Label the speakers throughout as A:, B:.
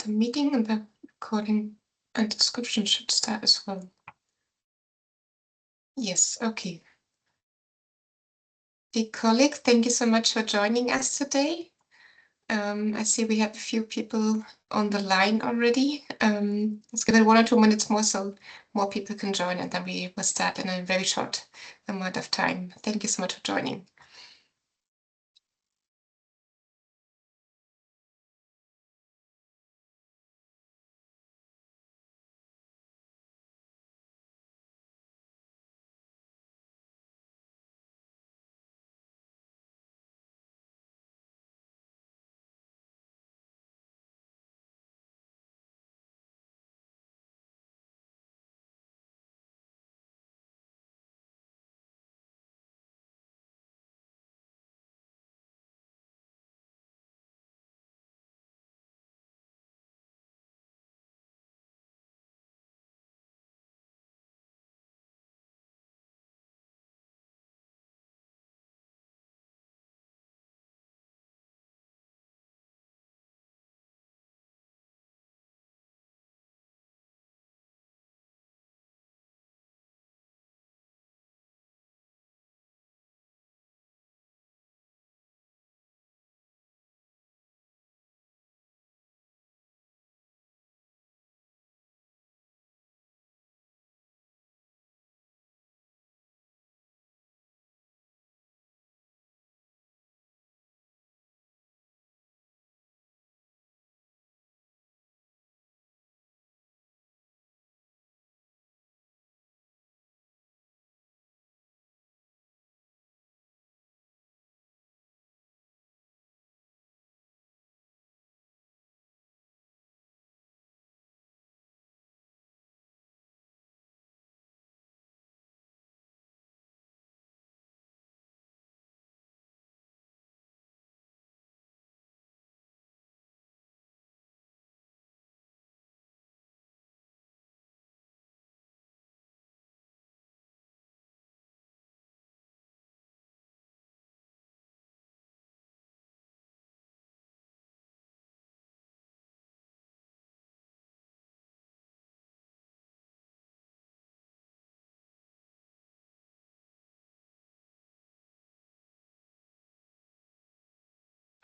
A: the meeting, and the recording and description should start as well. Yes, okay. Dear colleague, thank you so much for joining us today. I see we have a few people on the line already. Let's give it 1 or 2 minutes more so more people can join, and then we will start in a very short amount of time. Thank you so much for joining.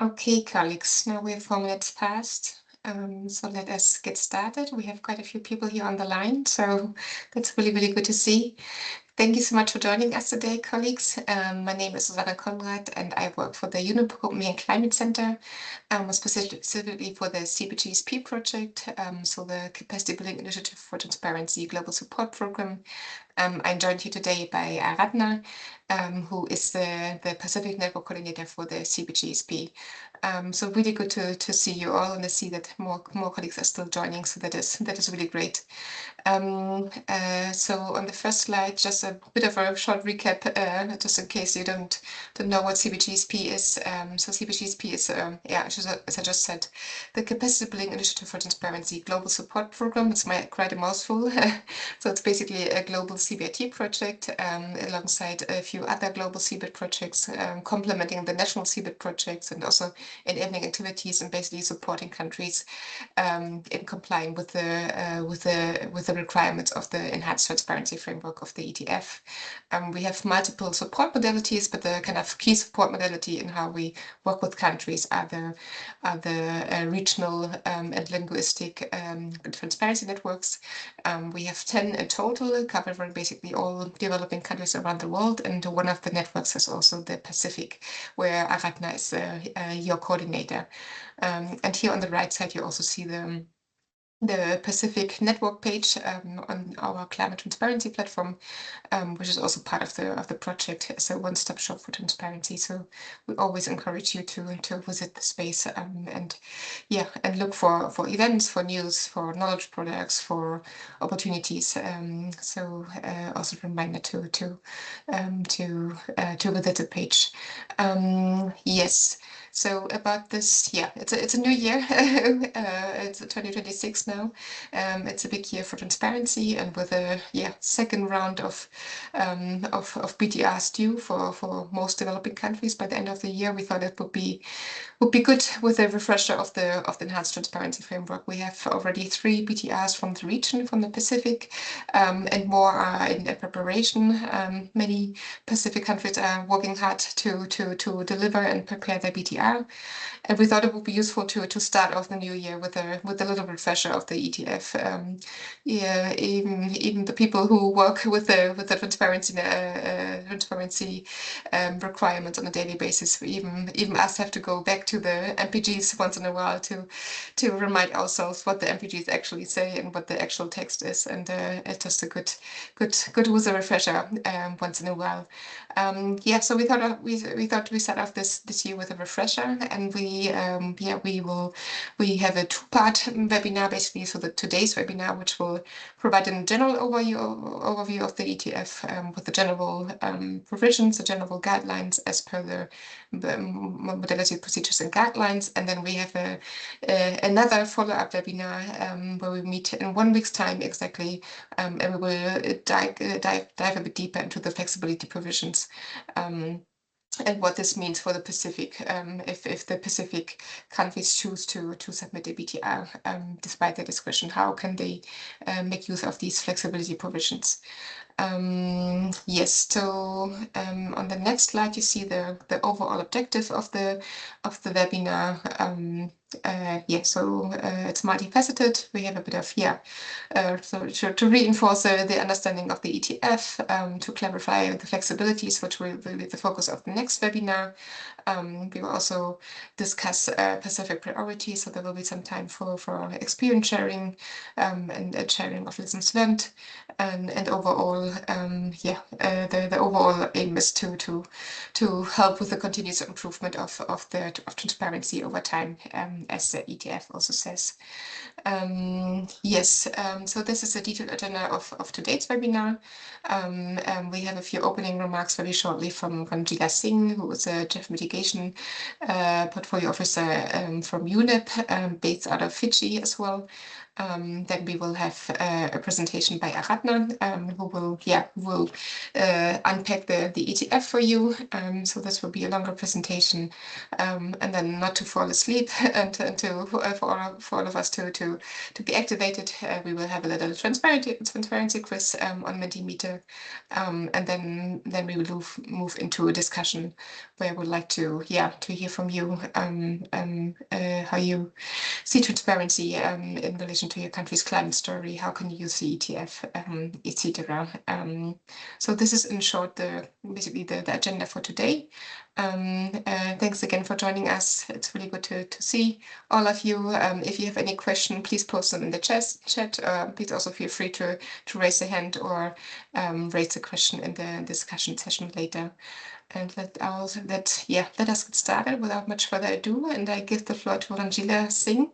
A: Okay, colleagues, now we're 4 minutes past. So let us get started. We have quite a few people here on the line, so that's really, really good to see. Thank you so much for joining us today, colleagues. My name is Susanna Conrad, and I work for the European Climate Center, specifically for the CBIT-GSP project, so the Capacity Building Initiative for Transparency Global Support Program. I'm joined here today by Aradna, who is the Pacific Network Coordinator for the CBIT-GSP. So really good to see you all, and I see that more colleagues are still joining, so that is really great. So on the first slide, just a bit of a short recap, just in case you don't know what CBIT-GSP is. So CBIT-GSP is, as I just said, the Capacity Building Initiative for Transparency Global Support Program. It's quite a mouthful. So it's basically a global CBIT project alongside a few other global CBIT projects, complementing the national CBIT projects, and also enabling activities and basically supporting countries in complying with the requirements of the Enhanced Transparency Framework of the ETF. We have multiple support modalities, but the kind of key support modality in how we work with countries are the regional and linguistic transparency networks. We have 10 in total, covering basically all developing countries around the world, and one of the networks is also the Pacific, where Aradna is your coordinator. And here on the right side, you also see the Pacific network page on our climate transparency platform, which is also part of the project as a one-stop shop for transparency. So we always encourage you to visit the space and look for events, for news, for knowledge products, for opportunities. So also a reminder to visit the page. Yes. So about this, yeah, it's a new year. It's 2026 now. It's a big year for transparency, and with a second round of BTRs due for most developing countries by the end of the year, we thought it would be good with a refresher of the enhanced transparency framework. We have already 3 BTRs from the region, from the Pacific, and more are in preparation. Many Pacific countries are working hard to deliver and prepare their BTR. And we thought it would be useful to start off the new year with a little refresher of the ETF. Yeah, even the people who work with the transparency requirements on a daily basis, even us have to go back to the MPGs once in a while to remind ourselves what the MPGs actually say and what the actual text is. And it's just a good user refresher once in a while. So we thought we start off this year with a refresher, and we have a 2-part webinar basically. So today's webinar, which will provide a general overview of the ETF with the general provisions, the general guidelines as per the modality procedures and guidelines, and then we have another follow-up webinar where we meet in 1 week's time exactly, and we will dive a bit deeper into the flexibility provisions. And what this means for the Pacific, if the Pacific countries choose to submit a BTR despite their discretion, how can they make use of these flexibility provisions? Yes, so on the next slide you see the overall objective of the webinar. It's multifaceted. We have a bit of so to reinforce the understanding of the ETF, to clarify the flexibilities, which will be the focus of the next webinar. We will also discuss Pacific priorities, so there will be some time for experience sharing and sharing of lessons learned, and overall, the overall aim is to help with the continuous improvement of transparency over time, as the ETF also says. So this is a detailed agenda of today's webinar. We have a few opening remarks very shortly from Ranjila Singh, who is a Chief Mitigation Portfolio Officer from UNEP, based out of Fiji as well. Then we will have a presentation by Aradna, who will unpack the ETF for you. So this will be a longer presentation, and then not to fall asleep and for all of us to be activated, we will have a little transparency quiz on Mentimeter, and then we will move into a discussion where I would like to hear from you how you see transparency in relation to your country's climate story. How can you use the ETF, etc. So this is in short basically the agenda for today. Thanks again for joining us. It's really good to see all of you. If you have any question, please post them in the chat. Please also feel free to raise a hand or raise a question in the discussion session later. And let us get started without much further ado. And I give the floor to Ranjila Singh.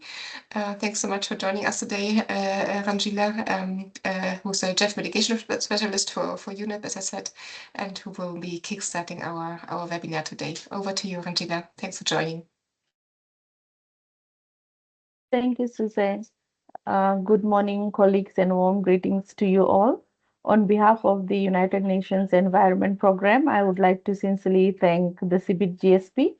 A: Thanks so much for joining us today, Ranjila, who's a Chief Mitigation Specialist for UNEP, as I said, and who will be kickstarting our webinar today. Over to you, Ranjila. Thanks for joining.
B: Thank you, Suzanne. Good morning, colleagues, and warm greetings to you all. On behalf of the United Nations Environment Programme, I would like to sincerely thank the CBIT-GSP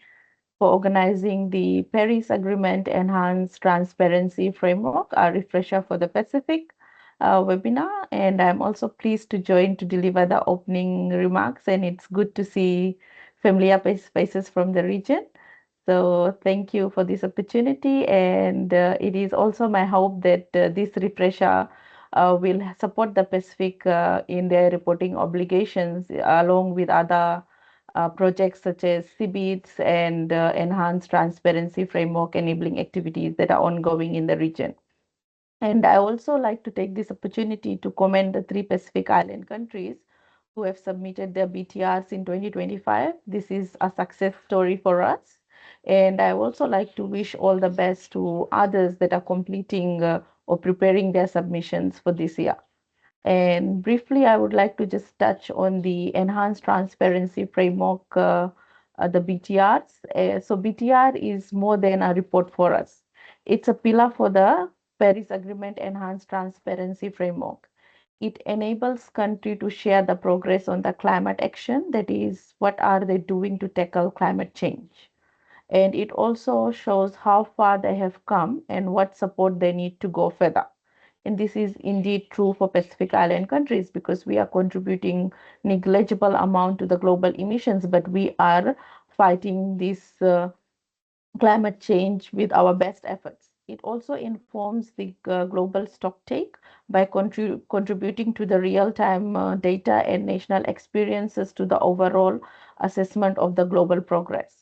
B: for organizing the Paris Agreement Enhanced Transparency Framework, a refresher for the Pacific webinar. And I'm also pleased to join to deliver the opening remarks. And it's good to see familiar faces from the region. So thank you for this opportunity. And it is also my hope that this refresher will support the Pacific in their reporting obligations, along with other projects such as CBITS and enhanced transparency framework enabling activities that are ongoing in the region. And I also like to take this opportunity to commend the 3 Pacific Island countries who have submitted their BTRs in 2025. This is a success story for us. And I also like to wish all the best to others that are completing or preparing their submissions for this year. And briefly, I would like to just touch on the enhanced transparency framework the BTRs. So BTR is more than a report for us. It's a pillar for the Paris Agreement Enhanced Transparency Framework. It enables country to share the progress on the climate action. That is, what are they doing to tackle climate change? And it also shows how far they have come and what support they need to go further. And this is indeed true for Pacific Island countries because we are contributing negligible amount to the global emissions, but we are fighting this climate change with our best efforts. It also informs the global stocktake by contributing to the real-time data and national experiences to the overall assessment of the global progress.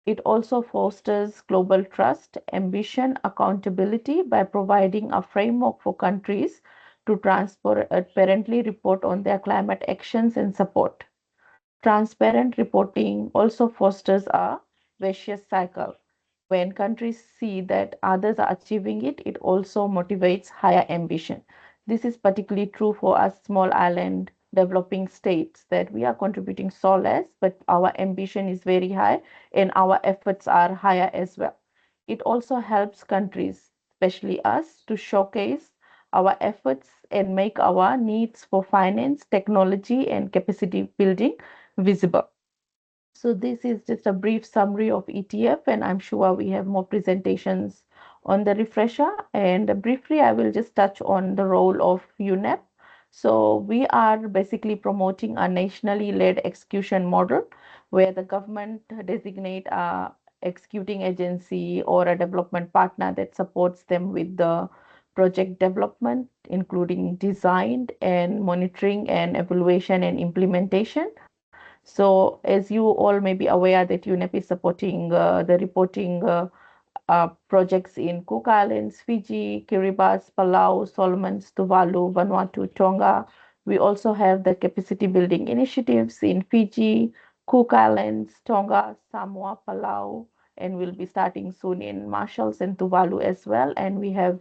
B: It also fosters global trust, ambition, accountability by providing a framework for countries to transparently report on their climate actions and support. Transparent reporting also fosters a vicious cycle. When countries see that others are achieving it, it also motivates higher ambition. This is particularly true for us small island developing states that we are contributing so less, but our ambition is very high and our efforts are higher as well. It also helps countries, especially us, to showcase our efforts and make our needs for finance, technology, and capacity building visible. So this is just a brief summary of ETF, and I'm sure we have more presentations on the refresher. And briefly, I will just touch on the role of UNEP. So we are basically promoting a nationally led execution model where the government designate a executing agency or a development partner that supports them with the project development, including design and monitoring and evaluation and implementation. So, as you all may be aware, that UNEP is supporting the reporting projects in Cook Islands, Fiji, Kiribati, Palau, Solomons, Tuvalu, Vanuatu, Tonga. We also have the capacity building initiatives in Fiji, Cook Islands, Tonga, Samoa, Palau, and we'll be starting soon in Marshalls and Tuvalu as well. And we have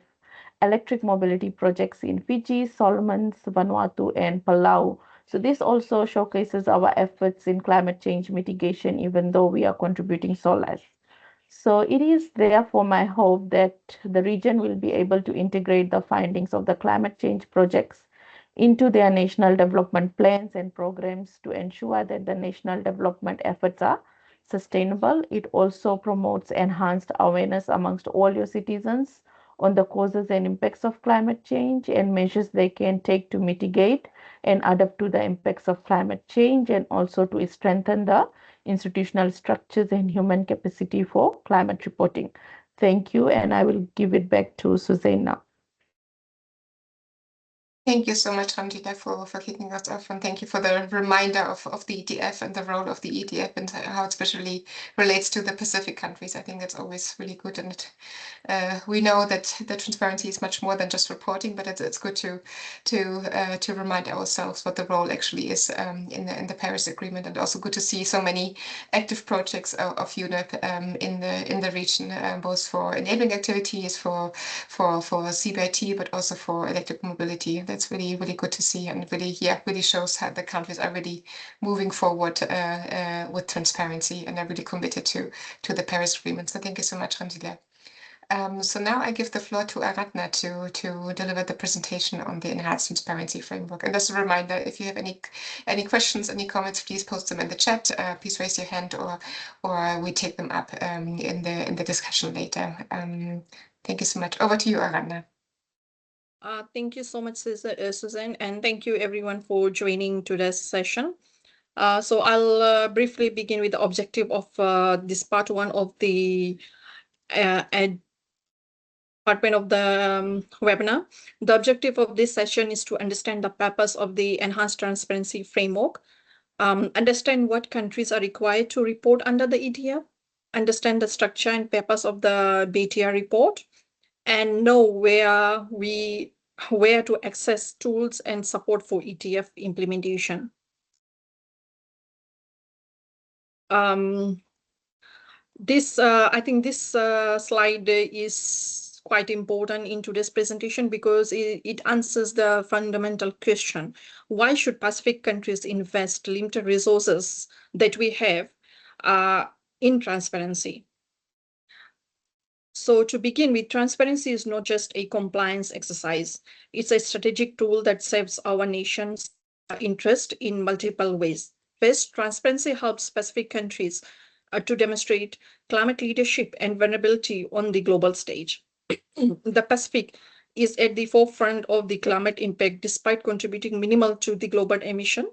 B: electric mobility projects in Fiji, Solomons, Vanuatu, and Palau. So this also showcases our efforts in climate change mitigation, even though we are contributing so less. So it is therefore my hope that the region will be able to integrate the findings of the climate change projects into their national development plans and programs to ensure that the national development efforts are sustainable. It also promotes enhanced awareness amongst all your citizens on the causes and impacts of climate change and measures they can take to mitigate and adapt to the impacts of climate change, and also to strengthen the institutional structures and human capacity for climate reporting. Thank you, and I will give it back to Suzanne now.
A: Thank you so much, Ranjita, for kicking us off, and thank you for the reminder of the ETF and the role of the ETF and how it especially relates to the Pacific countries. I think that's always really good, and we know that the transparency is much more than just reporting, but it's good to remind ourselves what the role actually is in the Paris Agreement, and also good to see so many active projects of UNEP in the region, both for enabling activities for CBIT, but also for electric mobility. That's really, really good to see, and really shows how the countries are really moving forward with transparency and are really committed to the Paris Agreement. So thank you so much, Ranjila. So now I give the floor to Aradna to deliver the presentation on the Enhanced Transparency Framework. And as a reminder, if you have any questions, any comments, please post them in the chat. Please raise your hand, or we take them up in the discussion later. Thank you so much. Over to you, Aradna.
C: Thank you so much, Susan, and thank you everyone for joining today's session. So I'll briefly begin with the objective of this part one of the part of the webinar. The objective of this session is to understand the purpose of the Enhanced Transparency Framework, understand what countries are required to report under the ETF, understand the structure and purpose of the BTR report, and know where to access tools and support for ETF implementation. I think this slide is quite important in today's presentation because it answers the fundamental question: why should Pacific countries invest limited resources that we have in transparency. So to begin with, transparency is not just a compliance exercise. It's a strategic tool that serves our nation's interest in multiple ways. First, transparency helps specific countries to demonstrate climate leadership and vulnerability on the global stage. The Pacific is at the forefront of the climate impact despite contributing minimal to the global emission.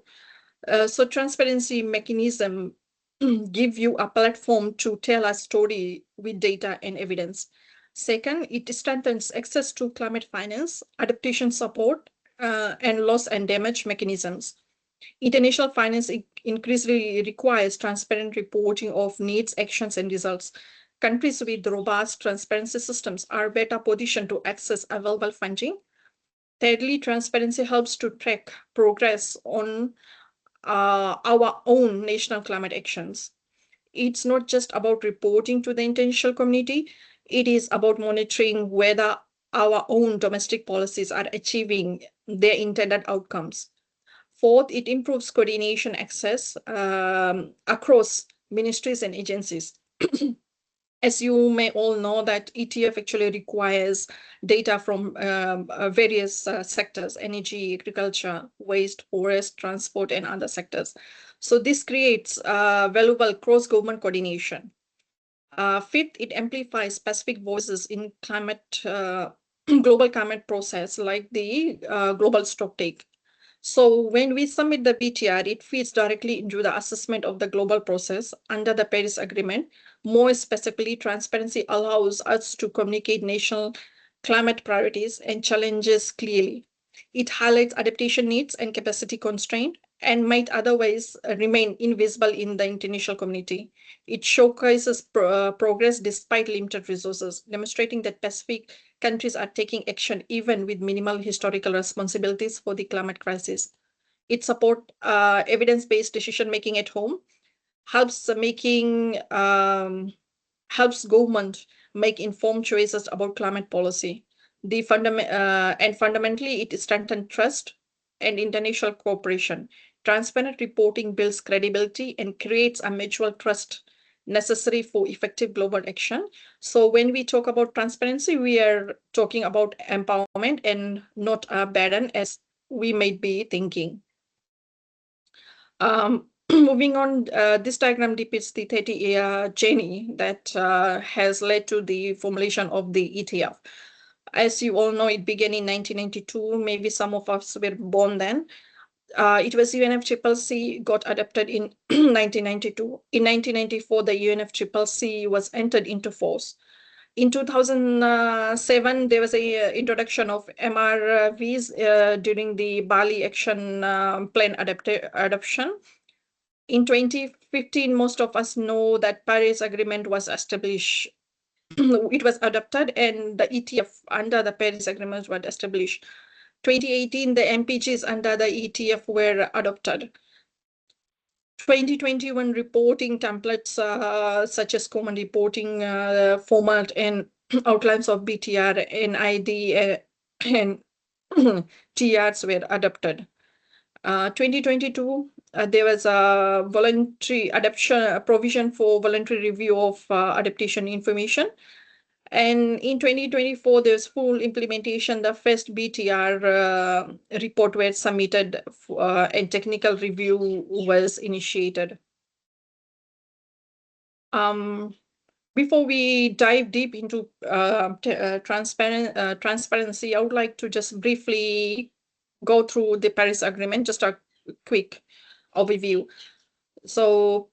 C: So transparency mechanism give you a platform to tell a story with data and evidence. Second, it strengthens access to climate finance, adaptation support, and loss and damage mechanisms. International finance increasingly requires transparent reporting of needs, actions, and results. Countries with robust transparency systems are better positioned to access available funding. Thirdly, transparency helps to track progress on our own national climate actions. It's not just about reporting to the international community, it is about monitoring whether our own domestic policies are achieving their intended outcomes. Fourth, it improves coordination access across ministries and agencies. As you may all know, that ETF actually requires data from various sectors: energy, agriculture, waste, forest, transport, and other sectors. So this creates valuable cross-government coordination. Fifth, it amplifies specific voices in climate, global climate process, like the global stocktake. So when we submit the BTR, it feeds directly into the assessment of the global process under the Paris Agreement. More specifically, transparency allows us to communicate national climate priorities and challenges clearly. It highlights adaptation needs and capacity constraint and might otherwise remain invisible in the international community. It showcases progress despite limited resources, demonstrating that Pacific countries are taking action even with minimal historical responsibilities for the climate crisis. It supports evidence-based decision-making at home, helps government make informed choices about climate policy. Fundamentally, it strengthens trust and international cooperation. Transparent reporting builds credibility and creates a mutual trust necessary for effective global action. So when we talk about transparency, we are talking about empowerment and not a burden, as we might be thinking. Moving on, this diagram depicts the 30-year journey that has led to the formulation of the ETF. As you all know, it began in 1992. Maybe some of us were born then. It was UNFCCC got adopted in 1992. In 1994, the UNFCCC was entered into force. In 2007, there was a introduction of MRVs during the Bali Action Plan adoption. In 2015, most of us know that Paris Agreement was established. It was adopted, and the ETF under the Paris Agreement was established. 2018, the MPGs under the ETF were adopted. 2021 reporting templates such as common reporting format and outlines of BTR, NID, and TRs were adopted. 2022, there was a voluntary adoption provision for voluntary review of adaptation information. And in 2024, there's full implementation. The first BTR report was submitted and technical review was initiated. Before we dive deep into transparency, I would like to just briefly go through the Paris Agreement, just a quick overview. So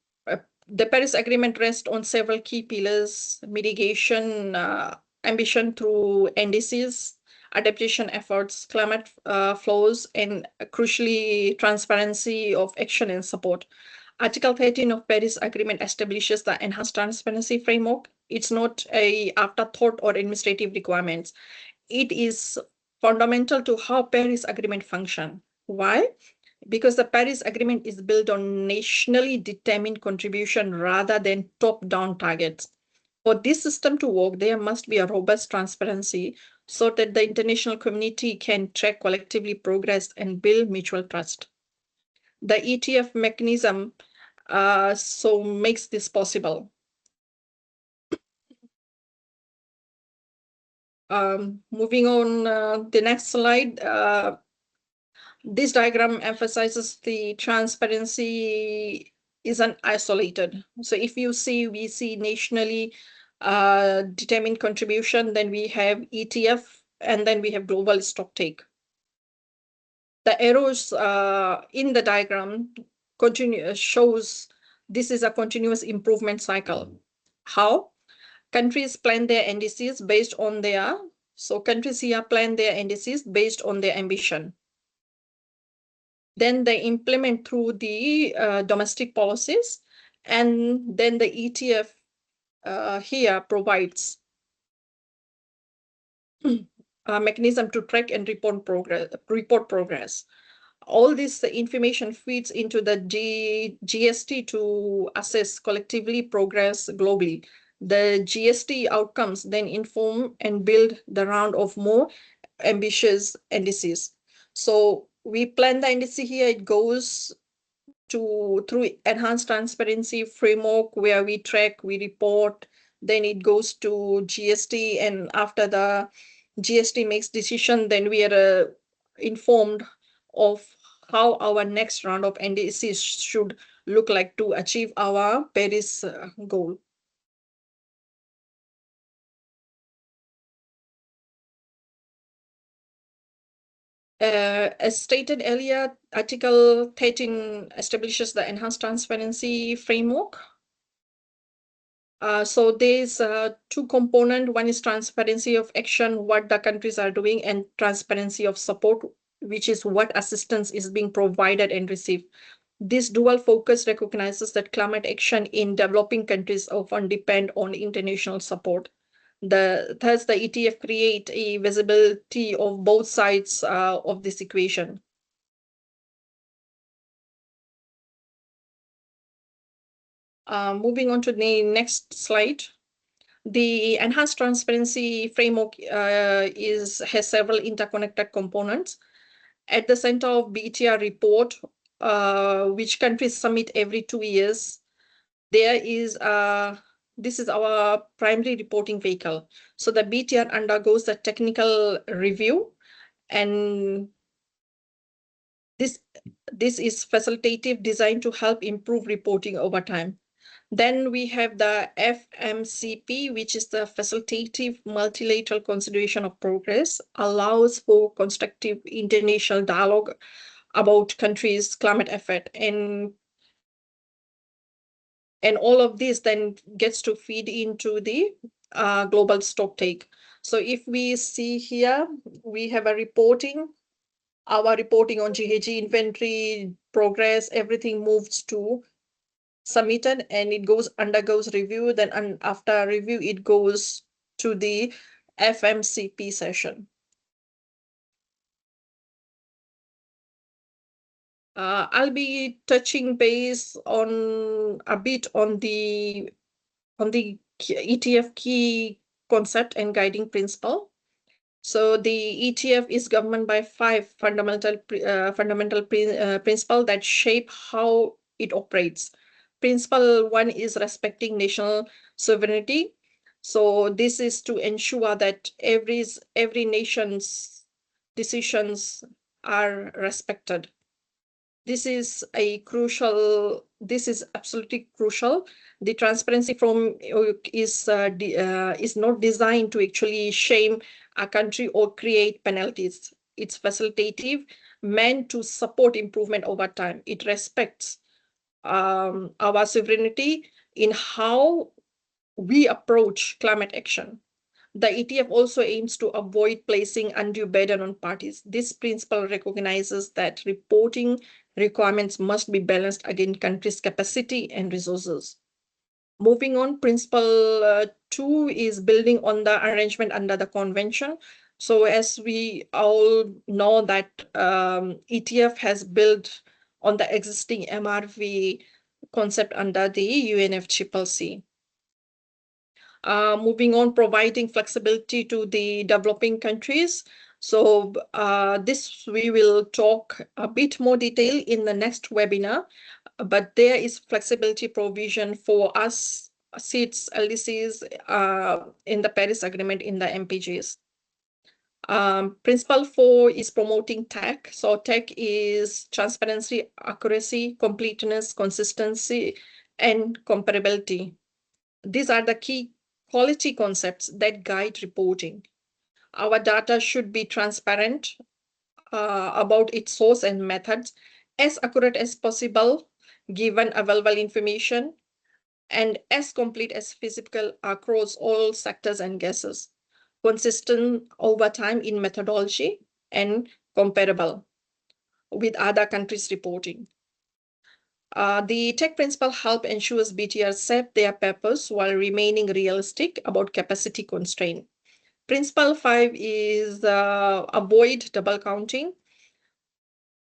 C: the Paris Agreement rests on several key pillars: mitigation, ambition through NDCs, adaptation efforts, climate flows, and crucially, transparency of action and support. Article 13 of Paris Agreement establishes the enhanced transparency framework. It's not a afterthought or administrative requirements. It is fundamental to how Paris Agreement function. Why? Because the Paris Agreement is built on nationally determined contribution rather than top-down targets. For this system to work, there must be a robust transparency so that the international community can track collectively progress and build mutual trust. The ETF mechanism so makes this possible. Moving on, the next slide. This diagram emphasizes the transparency isn't isolated. So if you see, we see nationally determined contribution, then we have ETF, and then we have global stocktake. The arrows in the diagram shows this is a continuous improvement cycle. How? Countries plan their indices based on their, so countries here plan their indices based on their ambition. Then they implement through the domestic policies, and then the ETF here provides a mechanism to track and report progress. All this information feeds into the GST to assess collectively progress globally. The GST outcomes then inform and build the round of more ambitious indices. So we plan the index here, it goes through enhanced transparency framework where we track, we report, then it goes to GST, and after the GST makes decision, then we are informed of how our next round of NDCs should look like to achieve our Paris goal. As stated earlier, Article 13 establishes the enhanced transparency framework. So there's two components. One is transparency of action, what the countries are doing, and transparency of support, which is what assistance is being provided and received. This dual focus recognizes that climate action in developing countries often depend on international support. Thus, the ETF create a visibility of both sides of this equation. Moving on to the next slide. The enhanced transparency framework has several interconnected components. At the center of BTR report, which countries submit every 2 years, there is this is our primary reporting vehicle. So the BTR undergoes the technical review, and this is facilitative, designed to help improve reporting over time. Then we have the FMCP, which is the facilitative multilateral consideration of progress, allows for constructive international dialogue about countries' climate effort. And all of this then gets to feed into the global stocktake. So if we see here, we have a reporting, our reporting on GHG inventory progress, everything moves to submitted, and it undergoes review. Then after review, it goes to the FMCP session. I'll be touching base on a bit on the ETF key concept and guiding principle. So the ETF is governed by 5 fundamental principles that shape how it operates. Principle 1 is respecting national sovereignty. So this is to ensure that every nation's decisions are respected. This is absolutely crucial. The transparency from is not designed to actually shame a country or create penalties. It's facilitative, meant to support improvement over time. It respects our sovereignty in how we approach climate action. The ETF also aims to avoid placing undue burden on parties. This principle recognizes that reporting requirements must be balanced against countries' capacity and resources. Moving on, principle 2 is building on the arrangement under the convention. So as we all know that ETF has built on the existing MRV concept under the UNFCCC. Moving on, providing flexibility to the developing countries. So this we will talk a bit more detail in the next webinar, but there is flexibility provision for us seats, LDCs in the Paris Agreement in the MPGs. Principle 4 is promoting tech. So tech is transparency, accuracy, completeness, consistency, and comparability. These are the key quality concepts that guide reporting. Our data should be transparent about its source and methods, as accurate as possible, given available information, and as complete as feasible across all sectors and gases, consistent over time in methodology, and comparable with other countries' reporting. The tech principle help ensures BTR set their purpose while remaining realistic about capacity constraint. Principle 5 is avoid double counting.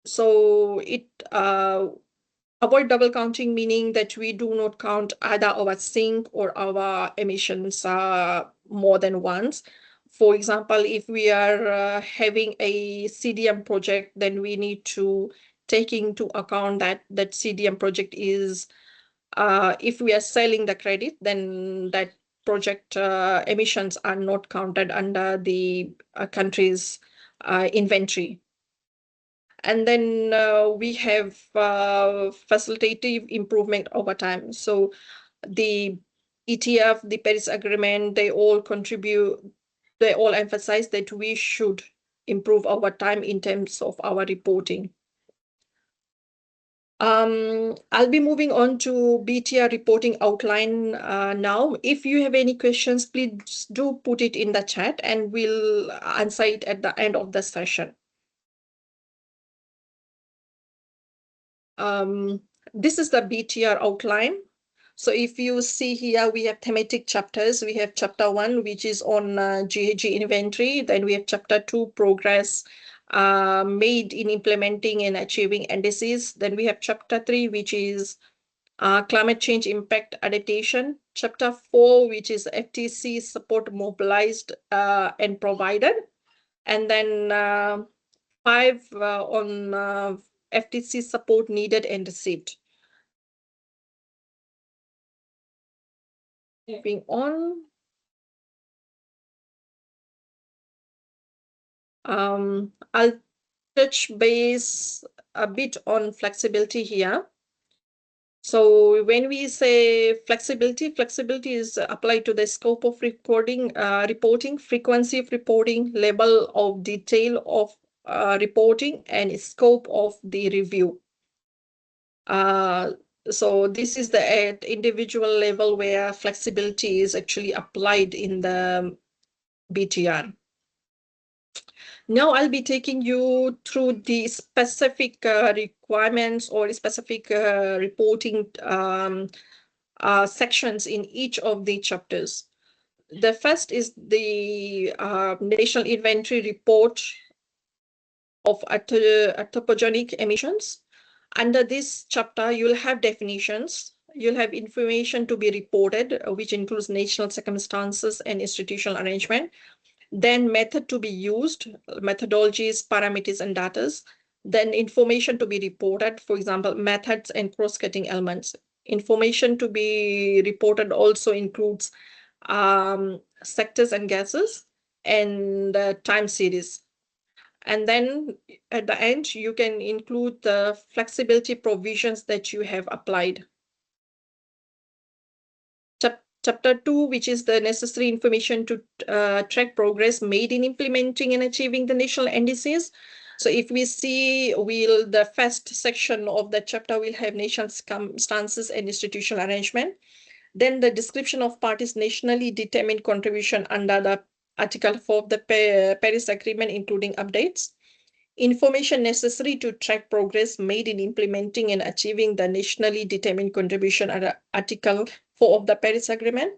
C: So it avoid double counting, meaning that we do not count either our sink or our emissions more than once. For example, if we are having a CDM project, then we need to take into account that CDM project is, if we are selling the credit, then that project emissions are not counted under the country's inventory. And then we have facilitative improvement over time. So the ETF, the Paris Agreement, they all contribute, they all emphasize that we should improve over time in terms of our reporting. I'll be moving on to BTR reporting outline now. If you have any questions, please do put it in the chat and we'll answer it at the end of the session. This is the BTR outline. So if you see here, we have thematic chapters. We have chapter 1, which is on GHG inventory. Then we have chapter 2, progress made in implementing and achieving NDCs. Then we have chapter 3, which is climate change impact adaptation. Chapter 4, which is FTC support mobilized and provided. And then 5 on FTC support needed and received. Moving on. I'll touch base a bit on flexibility here. So when we say flexibility, flexibility is applied to the scope of reporting, frequency of reporting, level of detail of reporting, and scope of the review. So this is the at individual level where flexibility is actually applied in the BTR. Now I'll be taking you through the specific requirements or specific reporting sections in each of the chapters. The first is the National Inventory Report of anthropogenic emissions. Under this chapter, you'll have definitions. You'll have information to be reported, which includes national circumstances and institutional arrangement. Then method to be used, methodologies, parameters, and data. Then information to be reported, for example, methods and cross-cutting elements. Information to be reported also includes sectors and gases and time series. And then at the end, you can include the flexibility provisions that you have applied. Chapter 2, which is the necessary information to track progress made in implementing and achieving the national NDCs. So if we see, the first section of the chapter will have national circumstances and institutional arrangement. Then the description of parties' nationally determined contribution under the Article 4 of the Paris Agreement, including updates. Information necessary to track progress made in implementing and achieving the nationally determined contribution under Article 4 of the Paris Agreement.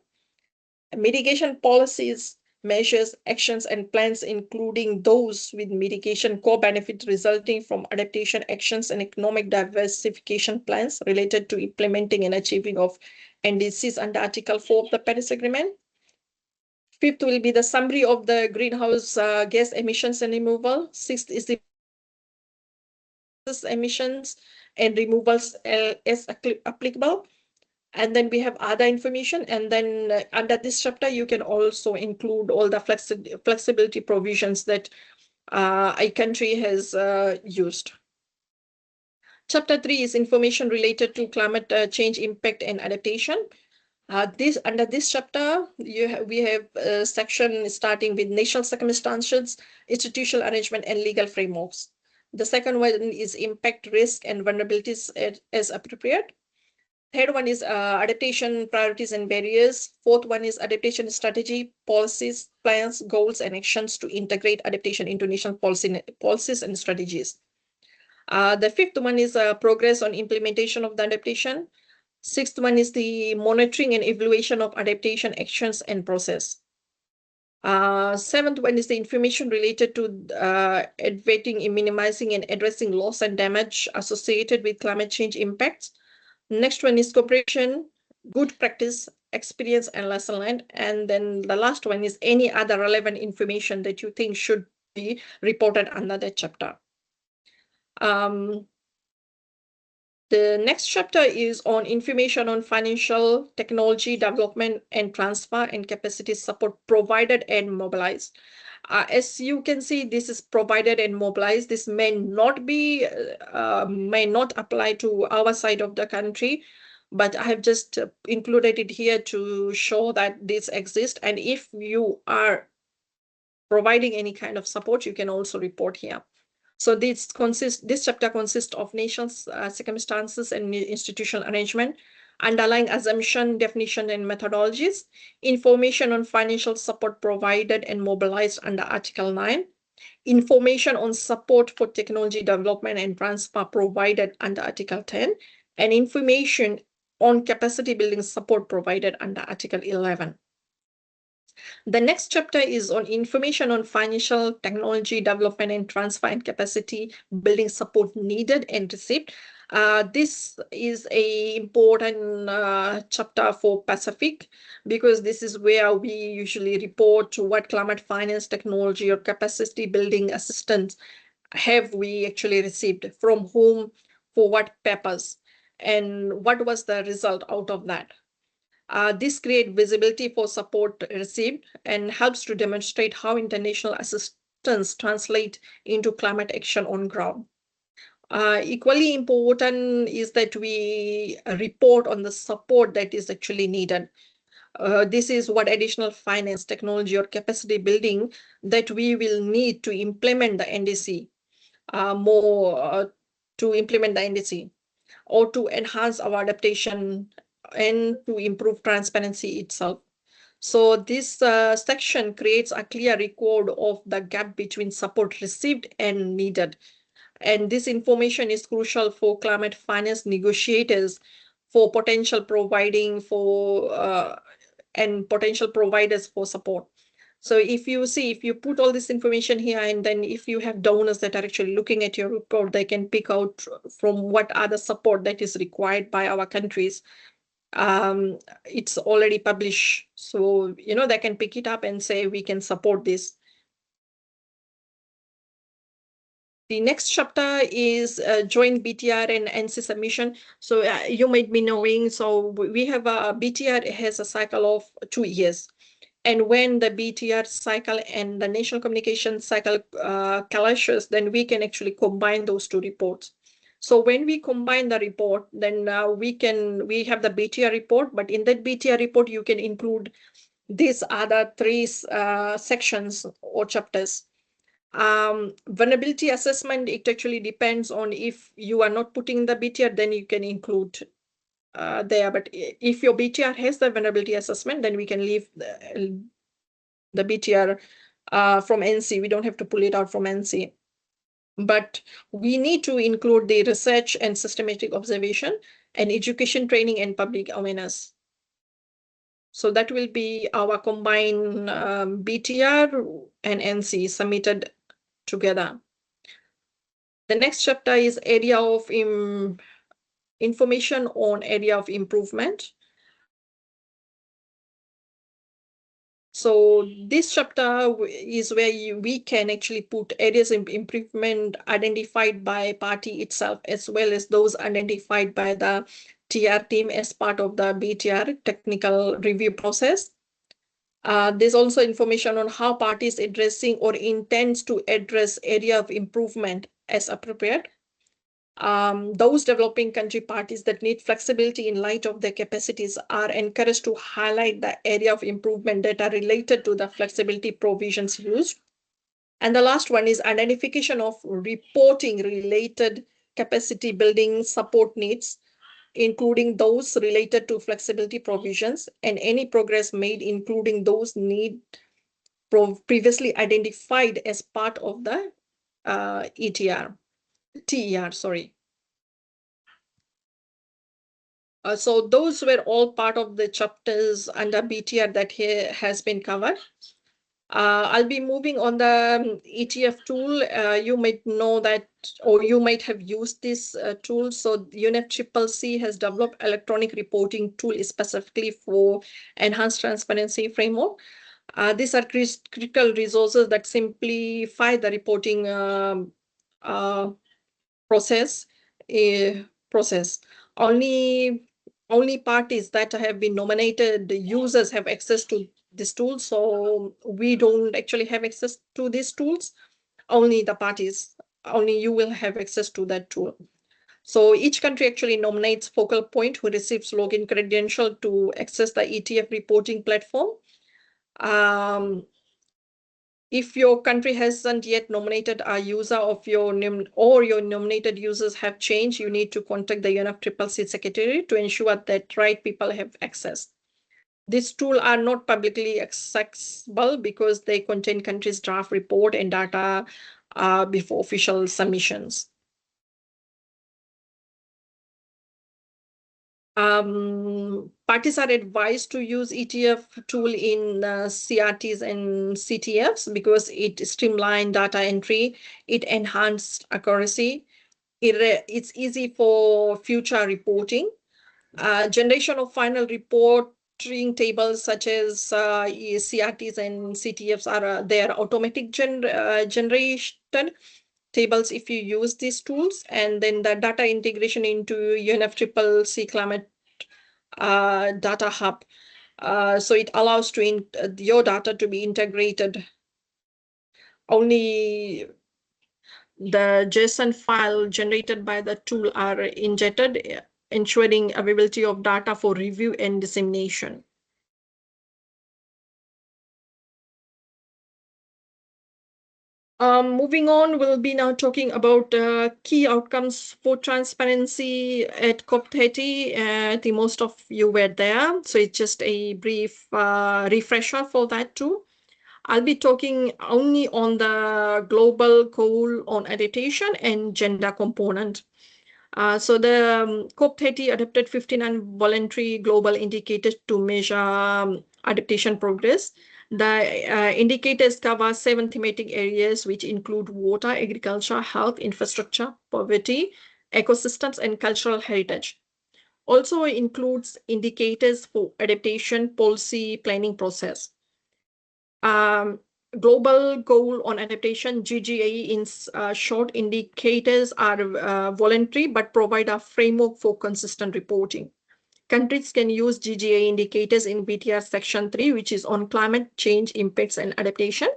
C: Mitigation policies, measures, actions, and plans, including those with mitigation core benefit resulting from adaptation actions and economic diversification plans related to implementing and achieving of NDCs under Article 4 of the Paris Agreement. Fifth will be the summary of the greenhouse gas emissions and removal. Sixth is the emissions and removals as applicable. And then we have other information. And then under this chapter, you can also include all the flexibility provisions that a country has used. Chapter 3 is information related to climate change impact and adaptation. Under this chapter, we have a section starting with national circumstances, institutional arrangement, and legal frameworks. The second one is impact, risk, and vulnerabilities as appropriate. Third one is adaptation priorities and barriers. Fourth one is adaptation strategy, policies, plans, goals, and actions to integrate adaptation into national policies and strategies. The fifth one is progress on implementation of the adaptation. Sixth one is the monitoring and evaluation of adaptation actions and process. Seventh one is the information related to adverting, minimizing, and addressing loss and damage associated with climate change impacts. Next one is cooperation, good practice, experience, and lesson learned. And then the last one is any other relevant information that you think should be reported under that chapter. The next chapter is on information on financial technology development and transfer and capacity support provided and mobilized. As you can see, this is provided and mobilized. This may not apply to our side of the country, but I have just included it here to show that this exists. And if you are providing any kind of support, you can also report here. So this chapter consists of national circumstances and institutional arrangement, underlying assumption, definition, and methodologies, information on financial support provided and mobilized under Article 9, information on support for technology development and transfer provided under Article 10, and information on capacity building support provided under Article 11. The next chapter is on information on financial technology development and transfer and capacity building support needed and received. This is an important chapter for Pacific because this is where we usually report what climate finance technology or capacity building assistance have we actually received, from whom, for what purpose, and what was the result out of that. This creates visibility for support received and helps to demonstrate how international assistance translates into climate action on ground. Equally important is that we report on the support that is actually needed. This is what additional finance, technology, or capacity building that we will need to implement the NDC or to enhance our adaptation and to improve transparency itself. So this section creates a clear record of the gap between support received and needed. And this information is crucial for climate finance negotiators for potential providing for and potential providers for support. So if you put all this information here, and then if you have donors that are actually looking at your report, they can pick out from what other support that is required by our countries. It's already published. So, they can pick it up and say, we can support this. The next chapter is joint BTR and NC submission. So you might be knowing, so we have a BTR has a cycle of 2 years. And when the BTR cycle and the national communication cycle clashes, then we can actually combine those two reports. So when we combine the report, then we have the BTR report, but in that BTR report, you can include these other 3 sections or chapters. Vulnerability assessment, it actually depends on if you are not putting the BTR, then you can include there. But if your BTR has the vulnerability assessment, then we can leave the BTR from NC. We don't have to pull it out from NC. But we need to include the research and systematic observation and education, training, and public awareness. So that will be our combined BTR and NC submitted together. The next chapter is area of information on area of improvement. So this chapter is where we can actually put areas of improvement identified by party itself, as well as those identified by the TR team as part of the BTR technical review process. There's also information on how parties addressing or intends to address area of improvement as appropriate. Those developing country parties that need flexibility in light of their capacities are encouraged to highlight the area of improvement that are related to the flexibility provisions used. And the last one is identification of reporting related capacity building support needs, including those related to flexibility provisions and any progress made, including those need previously identified as part of the TER, sorry. So those were all part of the chapters under BTR that here has been covered. I'll be moving on the ETF tool. You might know that, or you might have used this tool. So UNFCCC has developed electronic reporting tool specifically for enhanced transparency framework. These are critical resources that simplify the reporting process. Only parties that have been nominated, the users have access to this tool. So we don't actually have access to these tools. Only the parties, only you will have access to that tool. So each country actually nominates focal point who receives login credential to access the ETF reporting platform. If your country hasn't yet nominated a user of your nominated users have changed, you need to contact the UNFCCC secretary to ensure that right people have access. These tools are not publicly accessible because they contain countries' draft report and data before official submissions. Parties are advised to use ETF tool in CRTs and CTFs because it streamlines data entry, it enhanced accuracy, it's easy for future reporting. Generation of final reporting tables such as CRTs and CTFs are they are automatic generated tables if you use these tools, and then the data integration into UNFCCC climate data hub. So it allows your data to be integrated. Only the JSON file generated by the tool are injected, ensuring availability of data for review and dissemination. Moving on, we'll be now talking about key outcomes for transparency at COP30. I think most of you were there, so it's just a brief refresher for that too. I'll be talking only on the global goal on adaptation and gender component. So the COP30 adopted 59 voluntary global indicators to measure adaptation progress. The indicators cover 7 thematic areas, which include water, agriculture, health, infrastructure, poverty, ecosystems, and cultural heritage. Also includes indicators for adaptation policy planning process. Global goal on adaptation, GGA in short, indicators are voluntary but provide a framework for consistent reporting. Countries can use GGA indicators in BTR Section 3, which is on climate change impacts and adaptation.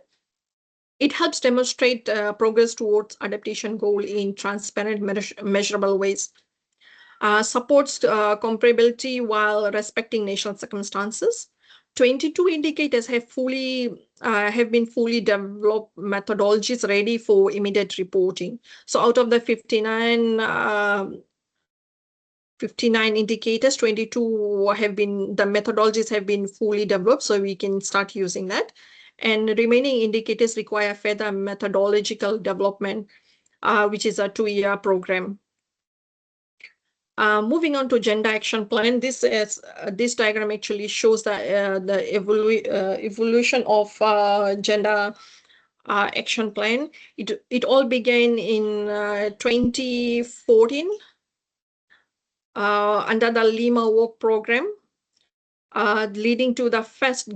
C: It helps demonstrate progress towards adaptation goal in transparent, measurable ways. Supports comparability while respecting national circumstances. 22 indicators have been fully developed methodologies ready for immediate reporting. So out of the 59 indicators, 22 the methodologies have been fully developed, so we can start using that. And remaining indicators require further methodological development, which is a 2-year program. Moving on to gender action plan, this diagram actually shows the evolution of gender action plan. It all began in 2014 under the Lima Work Program. leading to the first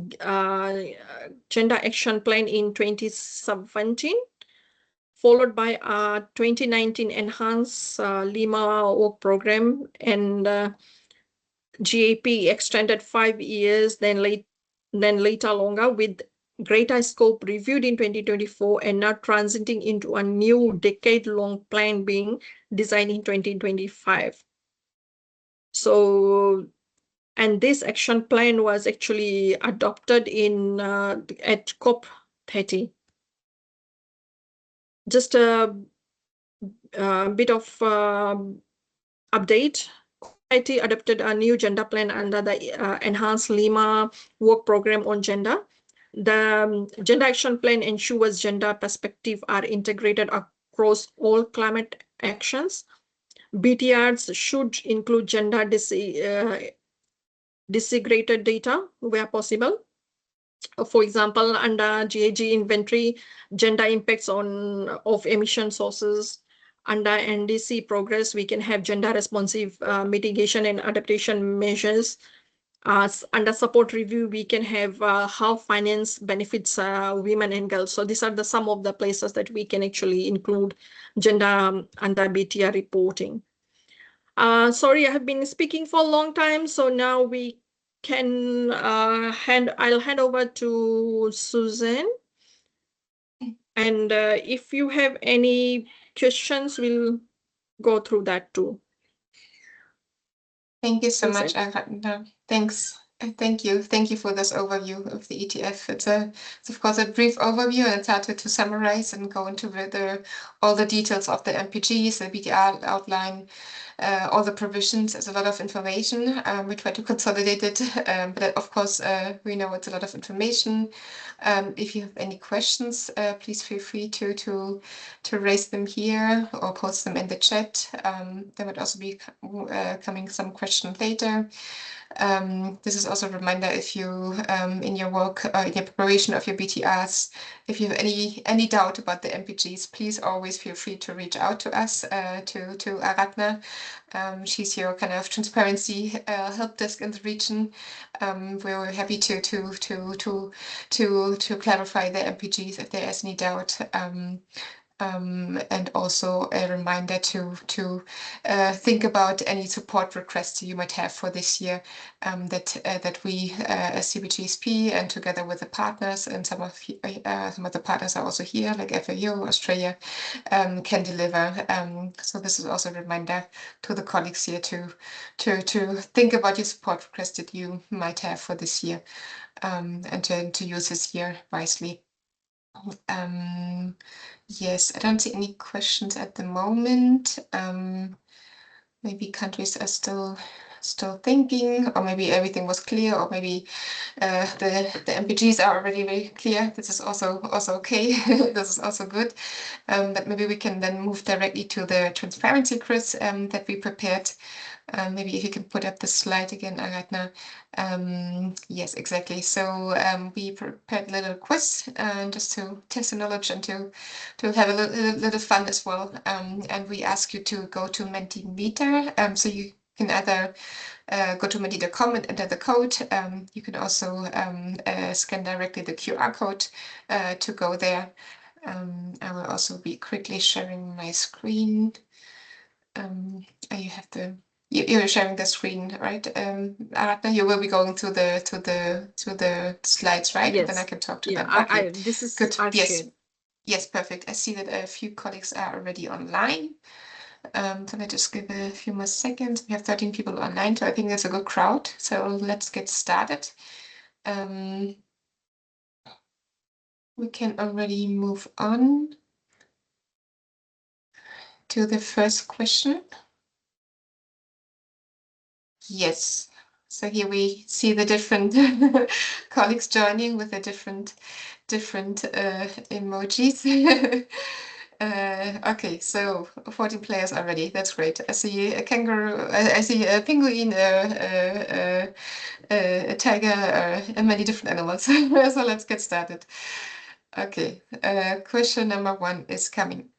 C: gender action plan in 2017, followed by a 2019 enhanced Lima work program, and GAP extended 5 years, then later longer, with greater scope reviewed in 2024, and now transiting into a new decade-long plan being designed in 2025. So, and this action plan was actually adopted in at COP30. Just a bit of update. CBIT adopted a new gender plan under the Enhanced Lima Work Program on Gender. The Gender Action Plan ensures gender perspectives are integrated across all climate actions. BTRs should include gender disaggregated data where possible. For example, under GAG inventory, gender impacts of emission sources. Under NDC progress, we can have gender responsive mitigation and adaptation measures. Under support review, we can have how finance benefits women and girls. So these are some of the places that we can actually include gender under BTR reporting. Sorry, I have been speaking for a long time, so now we can I'll hand over to Suzanne. And if you have any questions, we'll go through that too.
A: Thank you so much, Aradna. Thanks. Thank you. Thank you for this overview of the ETF. It's of course a brief overview, and it's hard to summarize and go into all the details of the MPGs, the BTR outline, all the provisions. There's a lot of information. We try to consolidate it, but of course we know it's a lot of information. If you have any questions, please feel free to raise them here or post them in the chat. There would also be coming some questions later. This is also a reminder, if you in your work, in your preparation of your BTRs, if you have any doubt about the MPGs, please always feel free to reach out to us, to Aradna. She's your kind of transparency help desk in the region. We're happy to clarify the MPGs if there is any doubt. And also a reminder to think about any support requests you might have for this year, that we as CBIT-GSP and together with the partners, and some of the partners are also here, like FAO Australia, can deliver. So this is also a reminder to the colleagues here to think about your support requests that you might have for this year, and to use this year wisely. Yes, I don't see any questions at the moment. Maybe countries are still thinking, or maybe everything was clear, or maybe the MPGs are already very clear. This is also okay. This is also good. But maybe we can then move directly to the transparency quiz that we prepared. Maybe if you can put up the slide again, Aradna. Yes, exactly. So we prepared a little quiz just to test the knowledge and to have a little fun as well. And we ask you to go to Mentimeter. So you can either go to menti.com and enter the code. You can also scan directly the QR code to go there. I will also be quickly sharing my screen. You have the You're sharing the screen, right? Aradna, you will be going through the slides, right?
C: Yes.
A: And then I can talk to them.
C: Okay. This is
A: good. Yes.
C: shared.
A: Yes, perfect. I see that a few colleagues are already online. So let's just give a few more seconds. We have 13 people online, so I think that's a good crowd. So let's get started. We can already move on to the first question. Yes. So here we see the different colleagues joining with the different emojis. Okay, so 14 players already. That's great. I see a kangaroo. I see a penguin, a tiger, and many different animals. So let's get started. Okay, question number 1 is coming.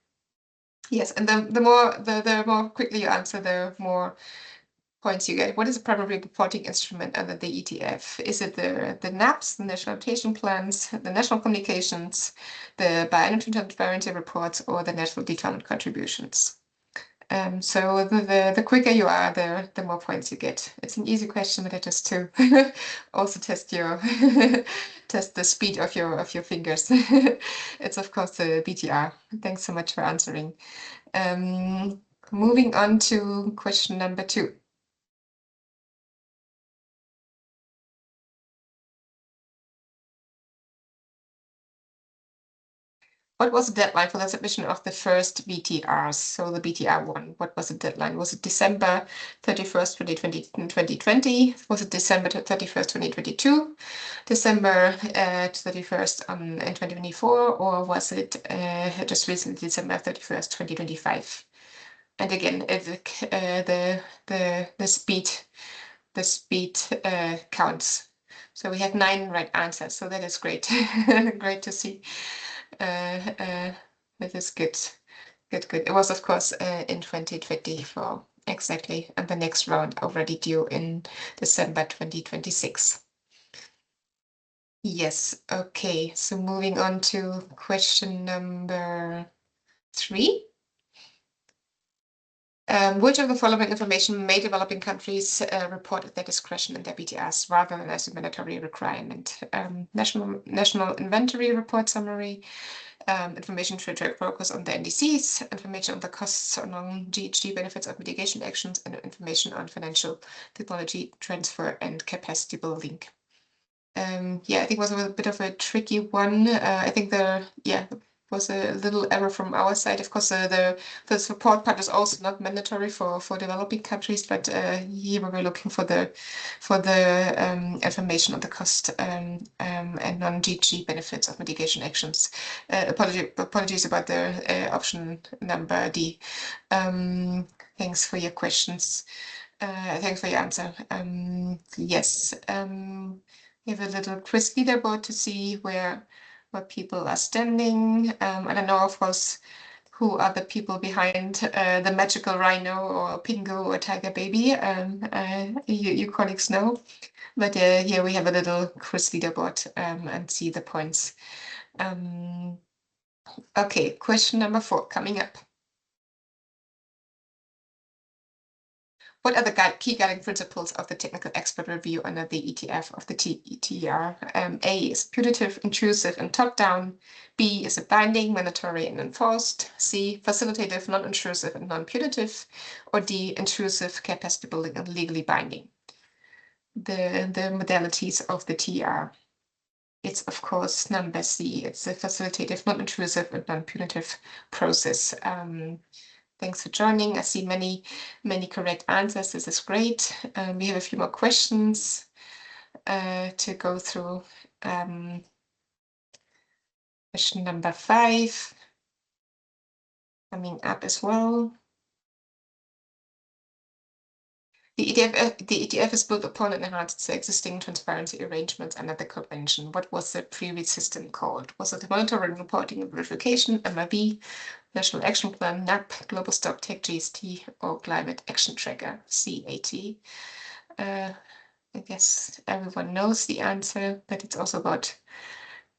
A: Yes, and the more quickly you answer, the more points you get. What is the primary reporting instrument under the ETF? Is it the NAPs, the National Adaptation Plans, the National Communications, the Bioenergy Transparency Reports, or the National Determined Contributions? So the quicker you are, the more points you get. It's an easy question, but just to also test your test the speed of your fingers. It's of course the BTR. Thanks so much for answering. Moving on to question number 2. What was the deadline for the submission of the first BTRs? So the BTR1, what was the deadline? Was it December 31st, 2020? Was it December 31st, 2022? December 31st in 2024? Or was it just recently December 31st, 2025? And again, the speed counts. So we have 9 right answers. So that is great. Great to see. That is good. Good. It was, of course, in 2024, exactly, and the next round already due in December 2026. Yes, okay, so moving on to question number 3. Which of the following information may developing countries report at their discretion in their BTRs rather than as a mandatory requirement? National Inventory Report Summary, information to track progress on the NDCs, information on the costs on non-GHG benefits of mitigation actions, and information on financial technology transfer and capacity building. Yeah, I think it was a bit of a tricky one. I think was a little error from our side. Of course, the support part is also not mandatory for developing countries, but here we were looking for the information on the cost and non-GHG benefits of mitigation actions. Apologies about the option number D. Thanks for your questions. Thanks for your answer. Yes. We have a little quiz leaderboard to see where people are standing. I don't know, of course, who are the people behind the magical rhino or Pingu or tiger baby. You colleagues know. But here we have a little quiz leaderboard and see the points. Okay, question number 4 coming up. What are the key guiding principles of the technical expert review under the ETF of the TER? A is putative, intrusive, and top-down. B is a binding, mandatory, and enforced. C, facilitative, non-intrusive, and non-putative. Or D, intrusive, capacity building, and legally binding. The modalities of the TER. It's, of course, number C. It's a facilitative, non-intrusive, and non-punitive process. Thanks for joining. I see many correct answers. This is great. We have a few more questions to go through. Question number 5 coming up as well. The ETF is built upon and enhances the existing transparency arrangements under the convention. What was the previous system called? Was it monitoring, reporting, and verification, MRV, National Action Plan, NAP, Global Stock Tech, GST, or Climate Action Tracker, CAT? I guess everyone knows the answer, but it's also about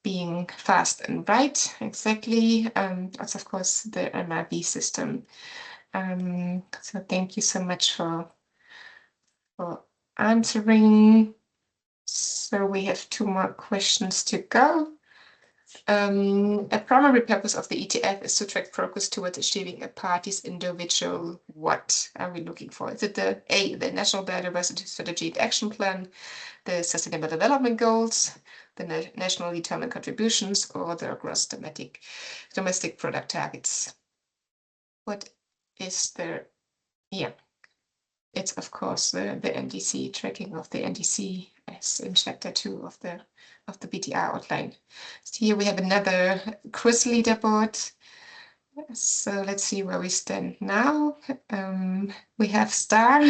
A: being fast and right. Exactly. That's, of course, the MRV system. So thank you so much for answering. So we have 2 more questions to go. A primary purpose of the ETF is to track progress towards achieving a party's individual. What are we looking for? Is it the National Biodiversity Strategy and Action Plan, the Sustainable Development Goals, the National Determined Contributions, or the gross domestic product targets? What is the It's, of course, the NDC, tracking of the NDC as in chapter 2 of the BTR outline. So here we have another quiz leaderboard. So let's see where we stand now. We have Star,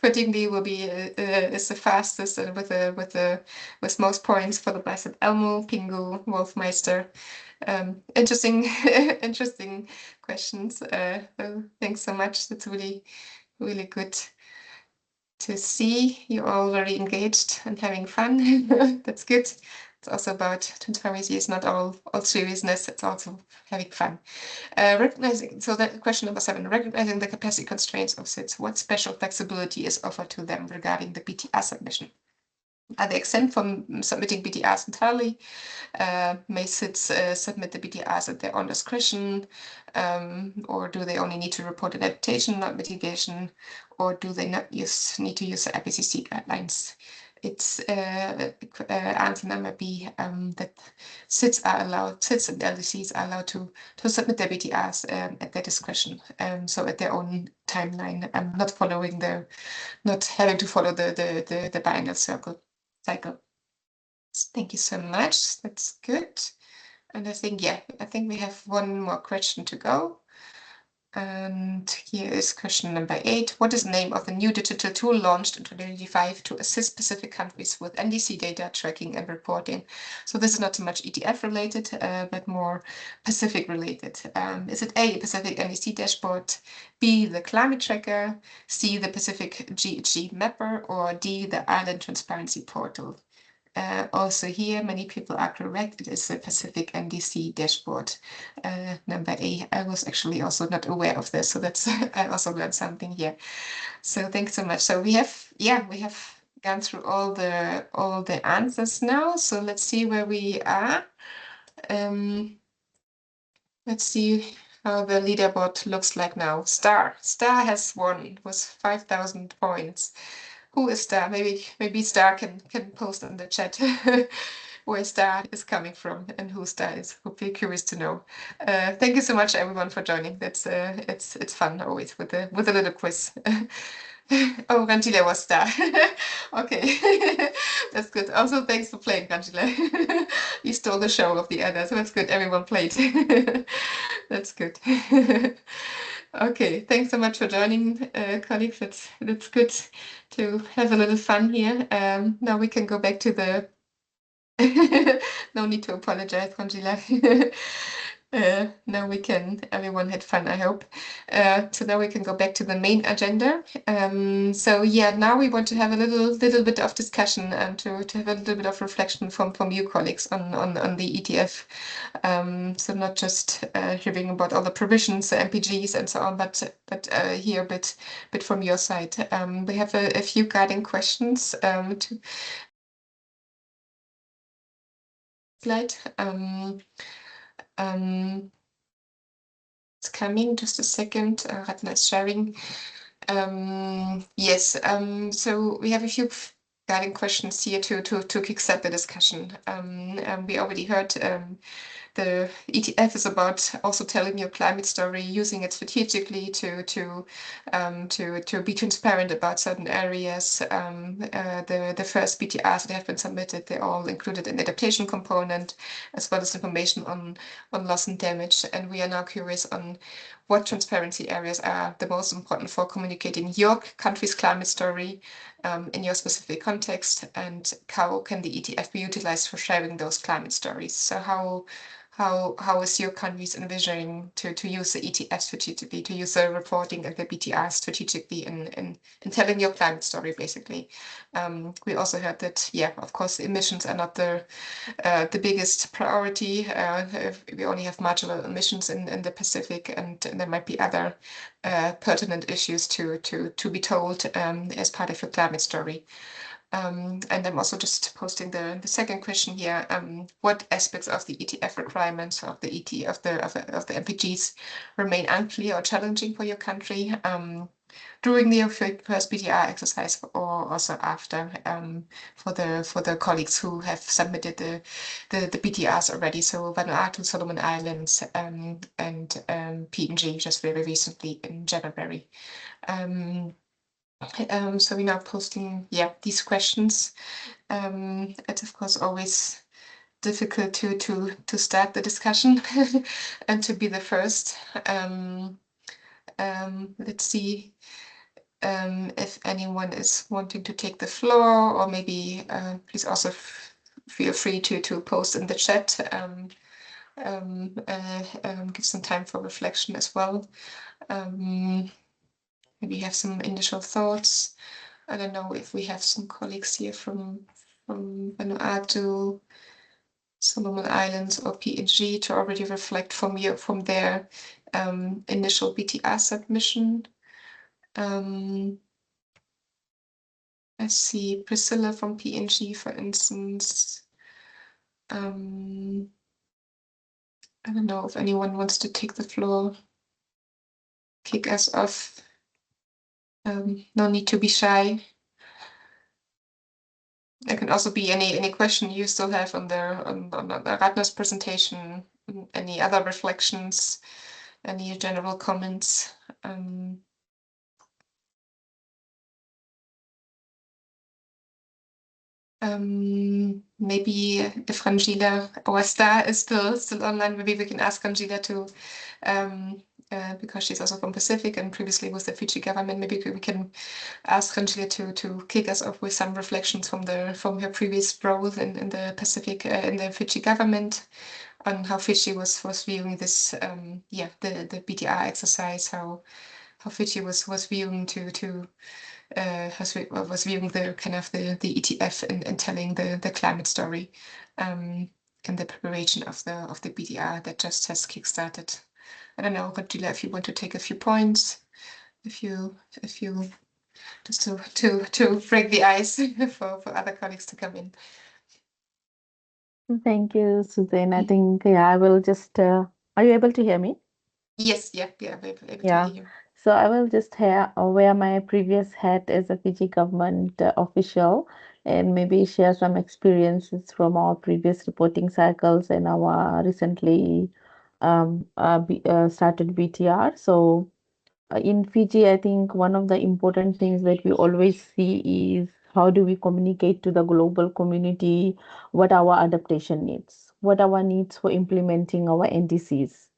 A: particularly will be is the fastest and with most points for the Blessed Elmo, Pingu, Wolfmeister. Interesting questions. So thanks so much. That's really good. to see you all very engaged and having fun. That's good. It's also about transparency. It's not all seriousness. It's also having fun. Recognizing, so that question number 7, recognizing the capacity constraints of SIDS, what special flexibility is offered to them regarding the BTR submission? Are they exempt from submitting BTRs entirely? May SIDS submit the BTRs at their own discretion? Or do they only need to report an adaptation, not mitigation? Or do they not need to use the IPCC guidelines? Its answer number B, that SIDS and LDCs are allowed to submit their BTRs at their discretion, so at their own timeline, not having to follow the biennial cycle. Thank you so much. That's good. And I think we have one more question to go. And here is question number 8. What is the name of the new digital tool launched in 2025 to assist Pacific countries with NDC data tracking and reporting? So this is not so much ETF related, but more Pacific related. Is it A, Pacific NDC dashboard, B, the climate tracker, C, the Pacific GHG mapper, or D, the island transparency portal? Also here, many people are correct. It is the Pacific NDC dashboard, number A. I was actually also not aware of this, so that's I also learned something here. So thanks so much. So we have gone through all the answers now. So let's see where we are. Let's see how the leaderboard looks like now. Star has won with 5,000 points. Who is Star? Maybe Star can post in the chat where Star is coming from and who Star is. Would be curious to know. Thank you so much, everyone, for joining. That's it's fun always with a little quiz. Oh, Rangila was Star. Okay, that's good. Also, thanks for playing, Rangila. You stole the show of the others. So that's good. Everyone played. That's good. Okay, thanks so much for joining, colleagues. That's good to have a little fun here. Now we can go back to the. No need to apologize, Rangila. Now we can, everyone had fun, I hope. So now we can go back to the main agenda. So yeah, now we want to have a little bit of discussion and to have a little bit of reflection from you colleagues on the ETF. So not just hearing about all the provisions, the MPGs and so on, but hear a bit from your side. We have a few guiding questions to slide. It's coming, just a second. Ratna is sharing. Yes, so we have a few guiding questions here to kickstart the discussion. We already heard the ETF is about also telling your climate story, using it strategically to be transparent about certain areas. The first BTRs that have been submitted, they're all included an adaptation component, as well as information on loss and damage. And we are now curious on what transparency areas are the most important for communicating your country's climate story in your specific context, and how can the ETF be utilized for sharing those climate stories? So how is your countries envisioning to use the ETF strategically, to use the reporting and the BTR strategically in telling your climate story, basically? We also heard that, yeah, of course, emissions are not the biggest priority. We only have marginal emissions in the Pacific, and there might be other pertinent issues to be told as part of your climate story. And I'm also just posting the second question here. What aspects of the ETF requirements of the of the MPGs remain unclear or challenging for your country during the first BTR exercise, or also after, for the colleagues who have submitted the BTRs already? So Vanuatu, Solomon Islands, and PNG just very recently in January. So we're now posting, these questions. It's of course always difficult to start the discussion and to be the first. Let's see if anyone is wanting to take the floor, or maybe please also feel free to post in the chat. Give some time for reflection as well. Maybe you have some initial thoughts. I don't know if we have some colleagues here from Vanuatu, Solomon Islands, or PNG to already reflect from their initial BTR submission. I see Priscilla from PNG, for instance. I don't know if anyone wants to take the floor, kick us off. No need to be shy. There can also be any question you still have on Ratner's presentation, any other reflections, any general comments. Maybe if Ranjila, our star, is still online, maybe we can ask Ranjila to, because she's also from Pacific and previously with the Fiji government, maybe we can ask Ranjila to kick us off with some reflections from her previous role in the Pacific, in the Fiji government, on how Fiji was viewing this, the BTR exercise, how Fiji was viewing was viewing the kind of the ETF and telling the climate story in the preparation of the BDR that just has kickstarted. I don't know, Ranjila, if you want to take a few points, if you just to break the ice for other colleagues to come in.
B: Thank you, Suzanne. I think I will just. Are you able to hear me?
A: Yes, yeah, I'm able to
B: Yeah.
A: hear you.
B: So I will just wear my previous hat as a Fiji government official and maybe share some experiences from our previous reporting cycles and our recently started BTR. So in Fiji, I think one of the important things that we always see is how do we communicate to the global community what our adaptation needs, what our needs for implementing our NDCs.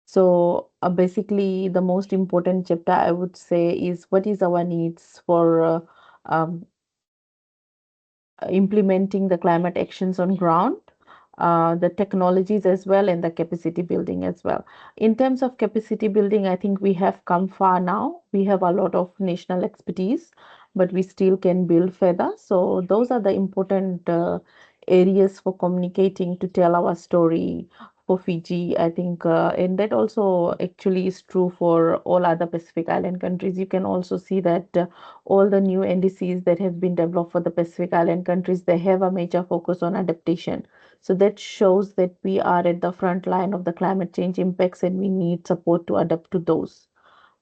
B: So basically, the most important chapter I would say is what is our needs for um, implementing the climate actions on ground, the technologies as well, and the capacity building as well. In terms of capacity building, I think we have come far now. We have a lot of national expertise, but we still can build further. So those are the important areas for communicating to tell our story for Fiji, I think, and that also actually is true for all other Pacific Island countries. You can also see that all the new NDCs that have been developed for the Pacific Island countries, they have a major focus on adaptation. So that shows that we are at the front line of the climate change impacts and we need support to adapt to those.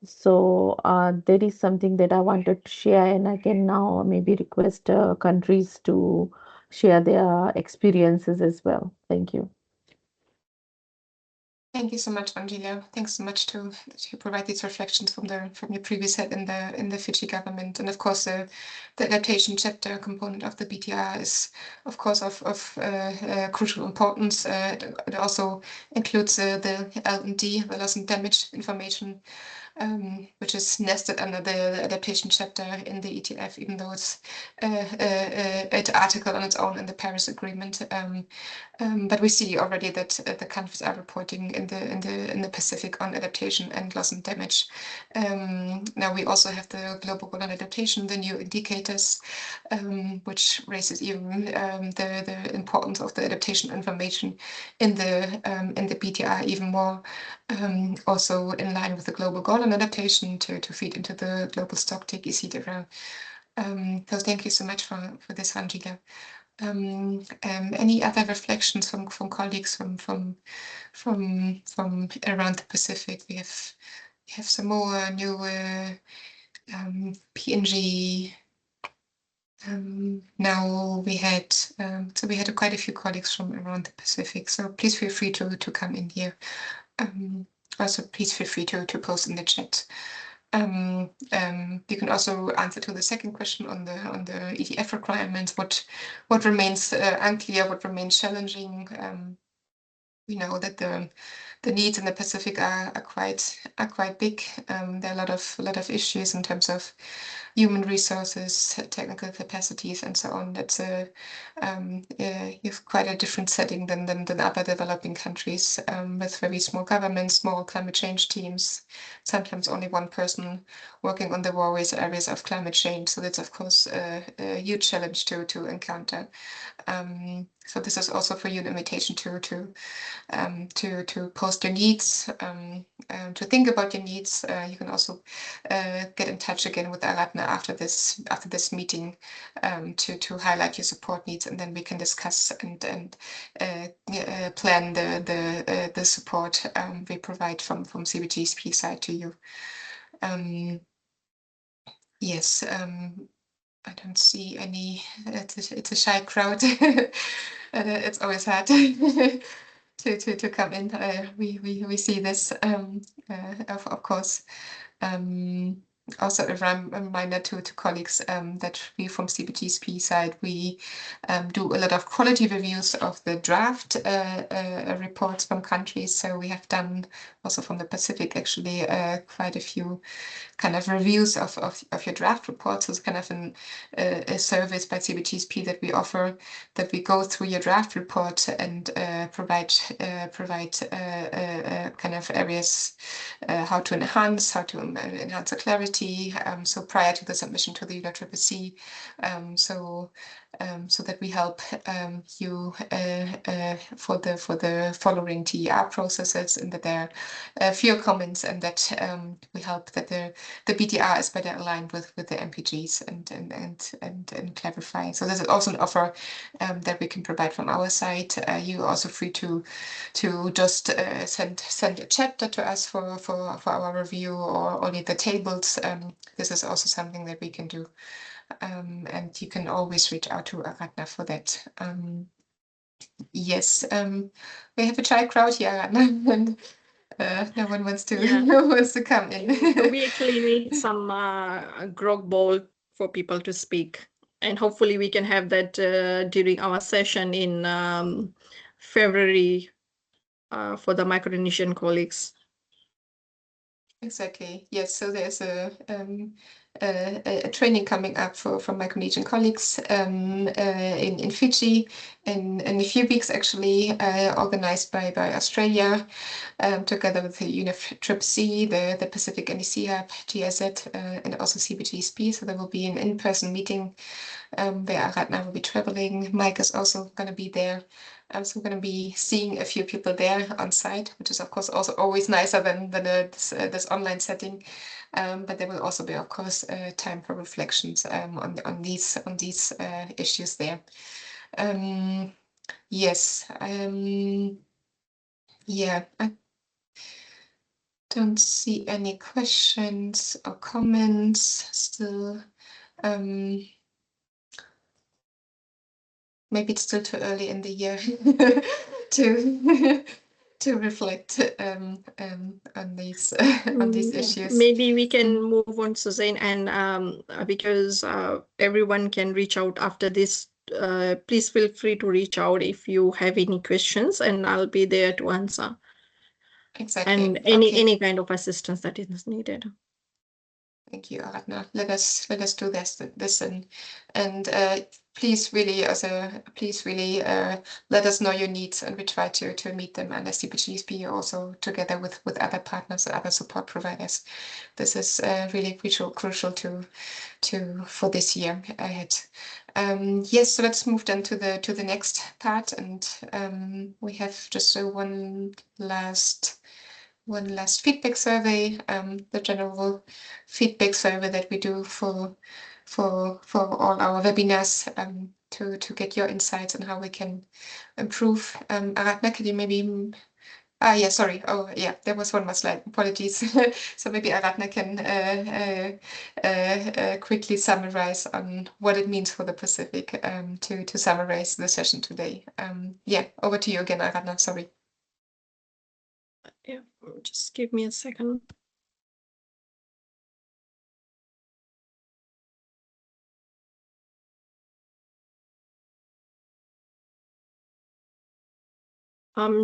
B: So that is something that I wanted to share, and I can now maybe request countries to share their experiences as well. Thank you.
A: Thank you so much, Ranjila. Thanks so much to provide these reflections from your previous head in the Fiji government, and of course the adaptation chapter component of the BTR is of course of crucial importance. It also includes the L&D, the loss and damage information, which is nested under the adaptation chapter in the ETF, even though it's an article on its own in the Paris Agreement. But we see already that the countries are reporting in the Pacific on adaptation and loss and damage. Now we also have the global goal on adaptation, the new indicators, which raises even the importance of the adaptation information in the BTR even more. Also in line with the global goal on adaptation to feed into the global stocktake etc. So thank you so much for this, Ranjila. Any other reflections from colleagues from around the Pacific? We have some more new PNG. Now we had quite a few colleagues from around the Pacific. So please feel free to come in here. Also, please feel free to post in the chat. You can also answer to the second question on the ETF requirements. What remains unclear, what remains challenging. We know that the needs in the Pacific are quite big. There are a lot of issues in terms of human resources, technical capacities, and so on. That's you've quite a different setting than other developing countries, with very small governments, small climate change teams, sometimes only one person working on the worries areas of climate change. So that's of course a huge challenge to encounter. So this is also for you an invitation to post your needs, to think about your needs. You can also get in touch again with Aradna after this meeting, to highlight your support needs, and then we can discuss and plan the support we provide from CBIT-GSP side to you. Yes. I don't see any. It's a shy crowd. It's always hard to come in. We see this, of course. Also a reminder to colleagues that we from CBIT-GSP side, we do a lot of quality reviews of the draft reports from countries. So we have done also from the Pacific actually quite a few kind of reviews of your draft reports. So it's kind of a service by CBIT-GSP that we offer, that we go through your draft report and provide kind of areas how to enhance the clarity. So prior to the submission to the UNFCCC, so that we help you for the following TER processes, and that there are fewer comments, and that we help that the BDR is better aligned with the MPGs and clarifying. So this is also an offer that we can provide from our side. You are also free to just send a chapter to us for our review, or only the tables. This is also something that we can do. And you can always reach out to Aradna for that. Yes, we have a shy crowd here, Aradna, and no one wants to wants to come in.
C: We actually need some grog bowl for people to speak, and hopefully we can have that during our session in February for the Micronesian colleagues.
A: Exactly. Yes. So there's a training coming up for Micronesian colleagues in Fiji in a few weeks, actually, organized by Australia, together with the UNFCCC, the Pacific NEC Hub, GIZ, and also CBIT-GSP. So there will be an in-person meeting where Aradna will be traveling. Mike is also going to be there. So we're going to be seeing a few people there on site, which is of course also always nicer than this online setting. But there will also be, of course, time for reflections on these issues there. Yes. Yeah. I don't see any questions or comments still. Maybe it's still too early in the year to reflect on these issues.
C: Maybe we can move on, Suzanne, and because everyone can reach out after this. Please feel free to reach out if you have any questions, and I'll be there to answer.
A: Exactly.
C: And any kind of assistance that is needed.
A: Thank you, Aradna. Let us do this and please really let us know your needs, and we try to meet them under CBIT-GSP, also together with other partners, other support providers. This is really crucial for this year ahead. Yes, so let's move then to the next part, and we have just one last feedback survey, the general feedback survey that we do for all our webinars, to get your insights on how we can improve. Aradna, can you maybe? Yeah, sorry. Oh, yeah, there was one more slide. Apologies. So maybe Aradna can quickly summarize on what it means for the Pacific, to summarize the session today. Yeah, over to you again, Aradna. Sorry.
C: Yeah, just give me a second.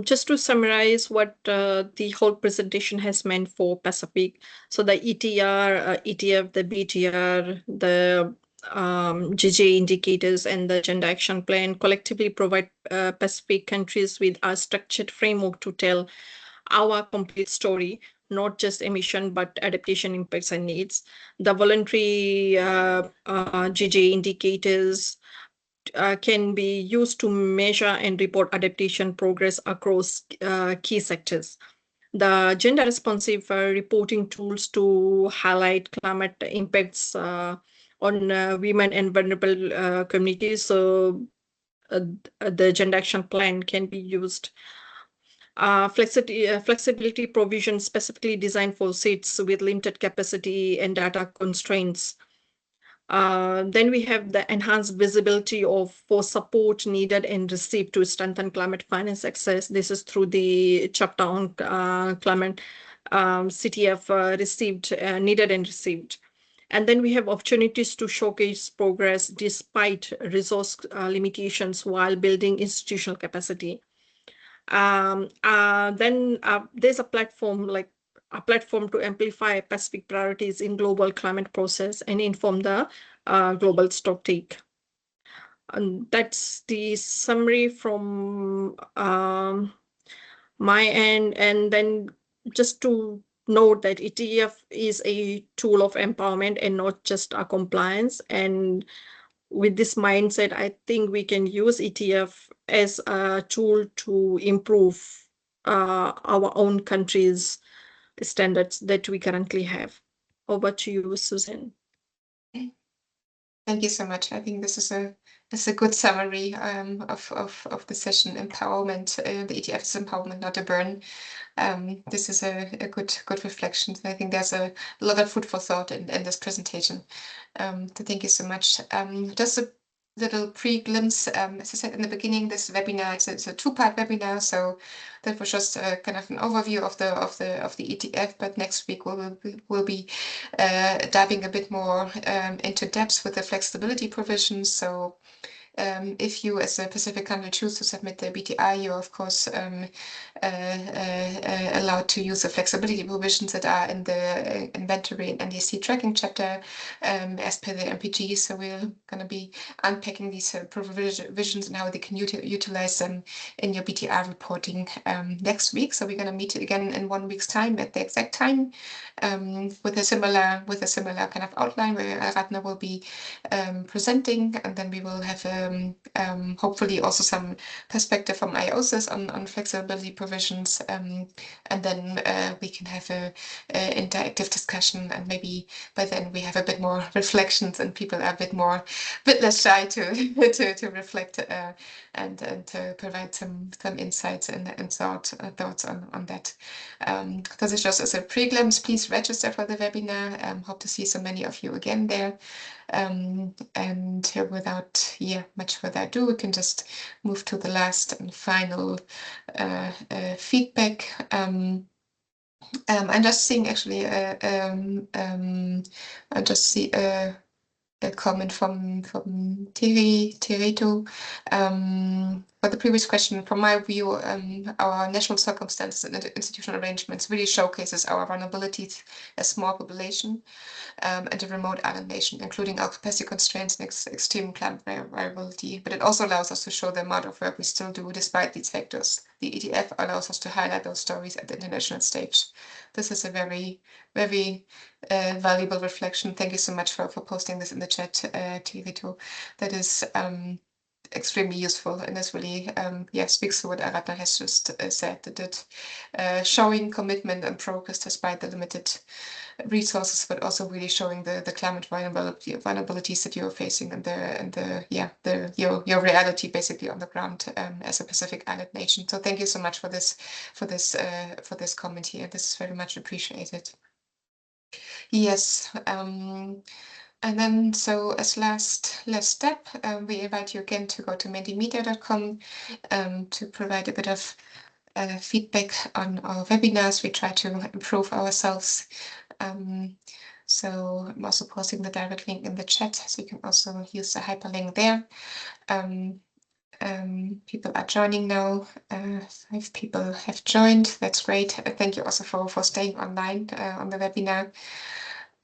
C: Just to summarize what the whole presentation has meant for Pacific. So the ETR, ETF, the BTR, the GJ indicators and the Gender Action Plan collectively provide Pacific countries with a structured framework to tell our complete story, not just emission, but adaptation impacts and needs. The voluntary GJ indicators can be used to measure and report adaptation progress across key sectors. The gender responsive reporting tools to highlight climate impacts on women and vulnerable communities. So the gender action plan can be used. Flexibility provision specifically designed for seats with limited capacity and data constraints. Then we have the enhanced visibility for support needed and received to strengthen climate finance access. This is through the chapter on climate CTF received, needed and received. And then we have opportunities to showcase progress despite resource limitations while building institutional capacity. Then there's a platform to amplify Pacific priorities in global climate process and inform the global stocktake. And that's the summary from my end. And then just to note that ETF is a tool of empowerment and not just a compliance. And with this mindset, I think we can use ETF as a tool to improve our own country's standards that we currently have. Over to you, Susan.
A: Thank you so much. I think this is a good summary of the session. Empowerment. The ETF is empowerment, not a burn. This is a good reflection. I think there's a lot of food for thought in this presentation. So thank you so much. Just a little pre-glimpse. As I said in the beginning, this webinar is a two-part webinar. So that was just kind of an overview of the ETF. But next week we'll be diving a bit more into depth with the flexibility provisions. So if you, as a Pacific country, choose to submit the BTI, you're of course allowed to use the flexibility provisions that are in the inventory and NDC tracking chapter as per the MPG. So we're going to be unpacking these provisions and how they can utilize them in your BTI reporting next week. So we're going to meet again in 1 week's time at the exact time with a similar kind of outline where Ratna will be presenting, and then we will have hopefully also some perspective from IOSIS on flexibility provisions, and then we can have a interactive discussion, and maybe by then we have a bit more reflections and people are a bit less shy to reflect and to provide some insights and thoughts on that. So this just as a pre-glimpse. Please register for the webinar. Hope to see so many of you again there. And without much further ado, we can just move to the last and final feedback. I'm just seeing actually I just see a comment from Tereto. For the previous question, from my view, our national circumstances and institutional arrangements really showcases our vulnerabilities as small population and a remote island nation, including our capacity constraints and extreme climate variability. But it also allows us to show the amount of work we still do despite these factors. The ETF allows us to highlight those stories at the international stage. This is a very, very valuable reflection. Thank you so much for posting this in the chat, Tirito. That is extremely useful, and this really speaks to what Aratna has just said, that showing commitment and progress despite the limited resources, but also really showing the climate vulnerabilities that you're facing and your reality basically on the ground as a Pacific Island nation. So thank you so much for this comment here. This is very much appreciated. Yes. And then, so as last step, we invite you again to go to mendimedia.com to provide a bit of feedback on our webinars. We try to improve ourselves. So I'm also posting the direct link in the chat, so you can also use the hyperlink there. People are joining now. 5 people have joined. That's great. Thank you also for staying online on the webinar.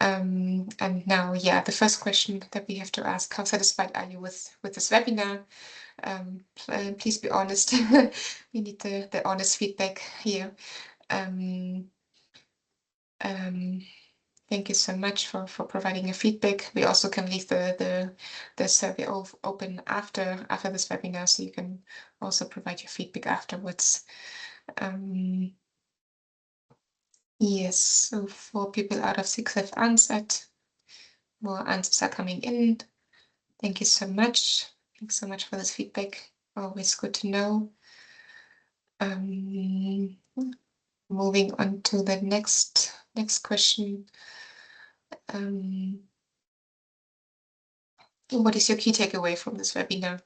A: And now, yeah, the first question that we have to ask: how satisfied are you with this webinar? Please be honest. We need the honest feedback here. Thank you so much for providing your feedback. We also can leave the survey open after this webinar, so you can also provide your feedback afterwards. Yes, so 4 people out of 6 have answered. More answers are coming in. Thank you so much. Thanks so much for this feedback. Always good to know. Moving on to the next question. What is your key takeaway from this webinar?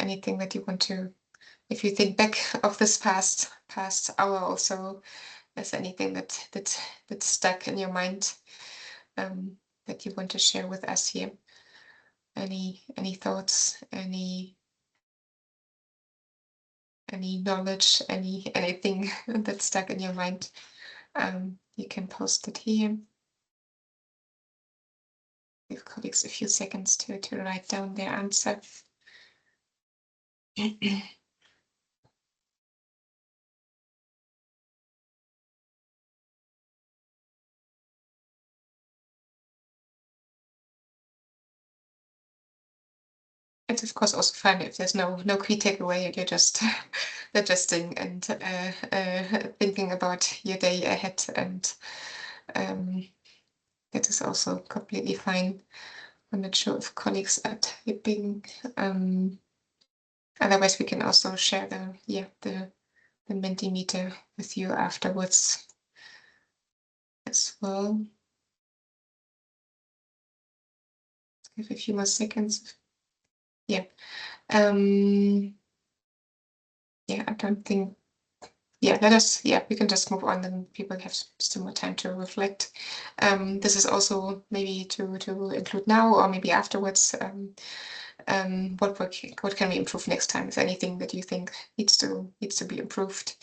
A: Anything that you want to, if you think back of this past hour or so, is anything that's stuck in your mind that you want to share with us here? Any thoughts? Any knowledge? Anything that's stuck in your mind? You can post it here. Give colleagues a few seconds to write down their answer. It's of course also fine if there's no key takeaway, you're just digesting and thinking about your day ahead, and that is also completely fine. I'm not sure if colleagues are typing. Otherwise, we can also share the Mentimeter with you afterwards as well. Give a few more seconds. Yeah. Yeah, I don't think. Yeah, we can just move on, then people have still more time to reflect. This is also maybe to include now or maybe afterwards. What can we improve next time? Is there anything that you think needs to be improved,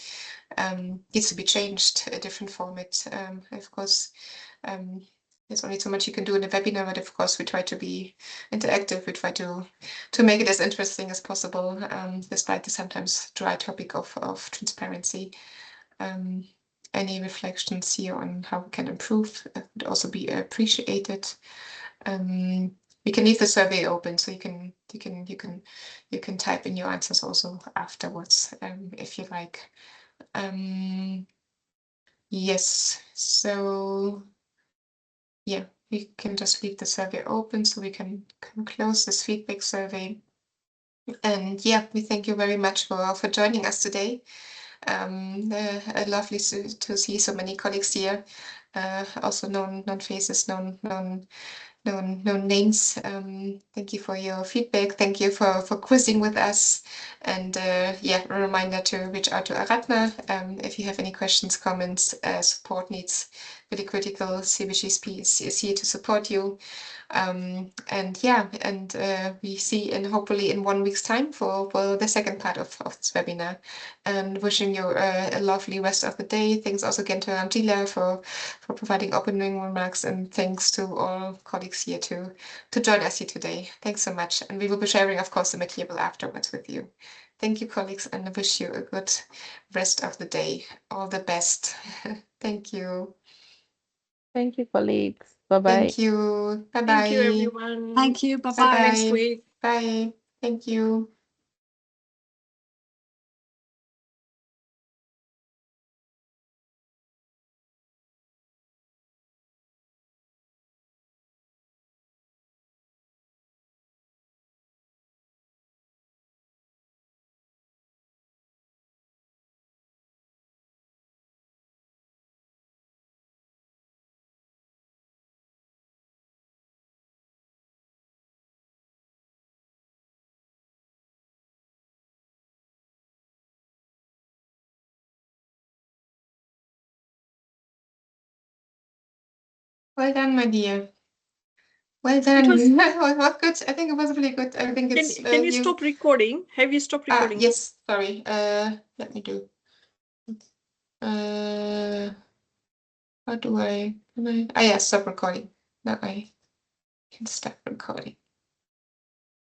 A: needs to be changed, a different format? Of course, there's only so much you can do in a webinar, but of course we try to be interactive. We try to make it as interesting as possible, despite the sometimes dry topic of transparency. Any reflections here on how we can improve would also be appreciated. We can leave the survey open, so you can type in your answers also afterwards, if you like. Yes, so yeah, we can just leave the survey open, so we can close this feedback survey. And yeah, we thank you very much for joining us today. Lovely to see so many colleagues here, also known faces, known names. Thank you for your feedback. Thank you for quizzing with us. And yeah, a reminder to reach out to Aratna if you have any questions, comments, support needs. Really critical. CBIT-GSP is here to support you. And yeah, and we see hopefully in 1 week's time for the second part of this webinar. And wishing you a lovely rest of the day. Thanks also again to Angela for providing opening remarks, and thanks to all colleagues here to join us here today. Thanks so much, and we will be sharing, of course, the material afterwards with you. Thank you, colleagues, and I wish you a good rest of the day. All the best. Thank you.
B: Thank you, colleagues. Bye-bye.
A: Thank you. Bye-bye.
C: Thank you, everyone.
D: Thank you. Bye-bye.
C: See you next week.
A: Bye. Thank you. Well done, my dear. Well done.
C: was-
A: Well, good. I think it was really good. I think it's.
C: Can you stop recording? Have you stopped recording?
A: Yes. Sorry. Let me do. How do I? Can I? Yeah. Stop recording. That way. I can stop recording.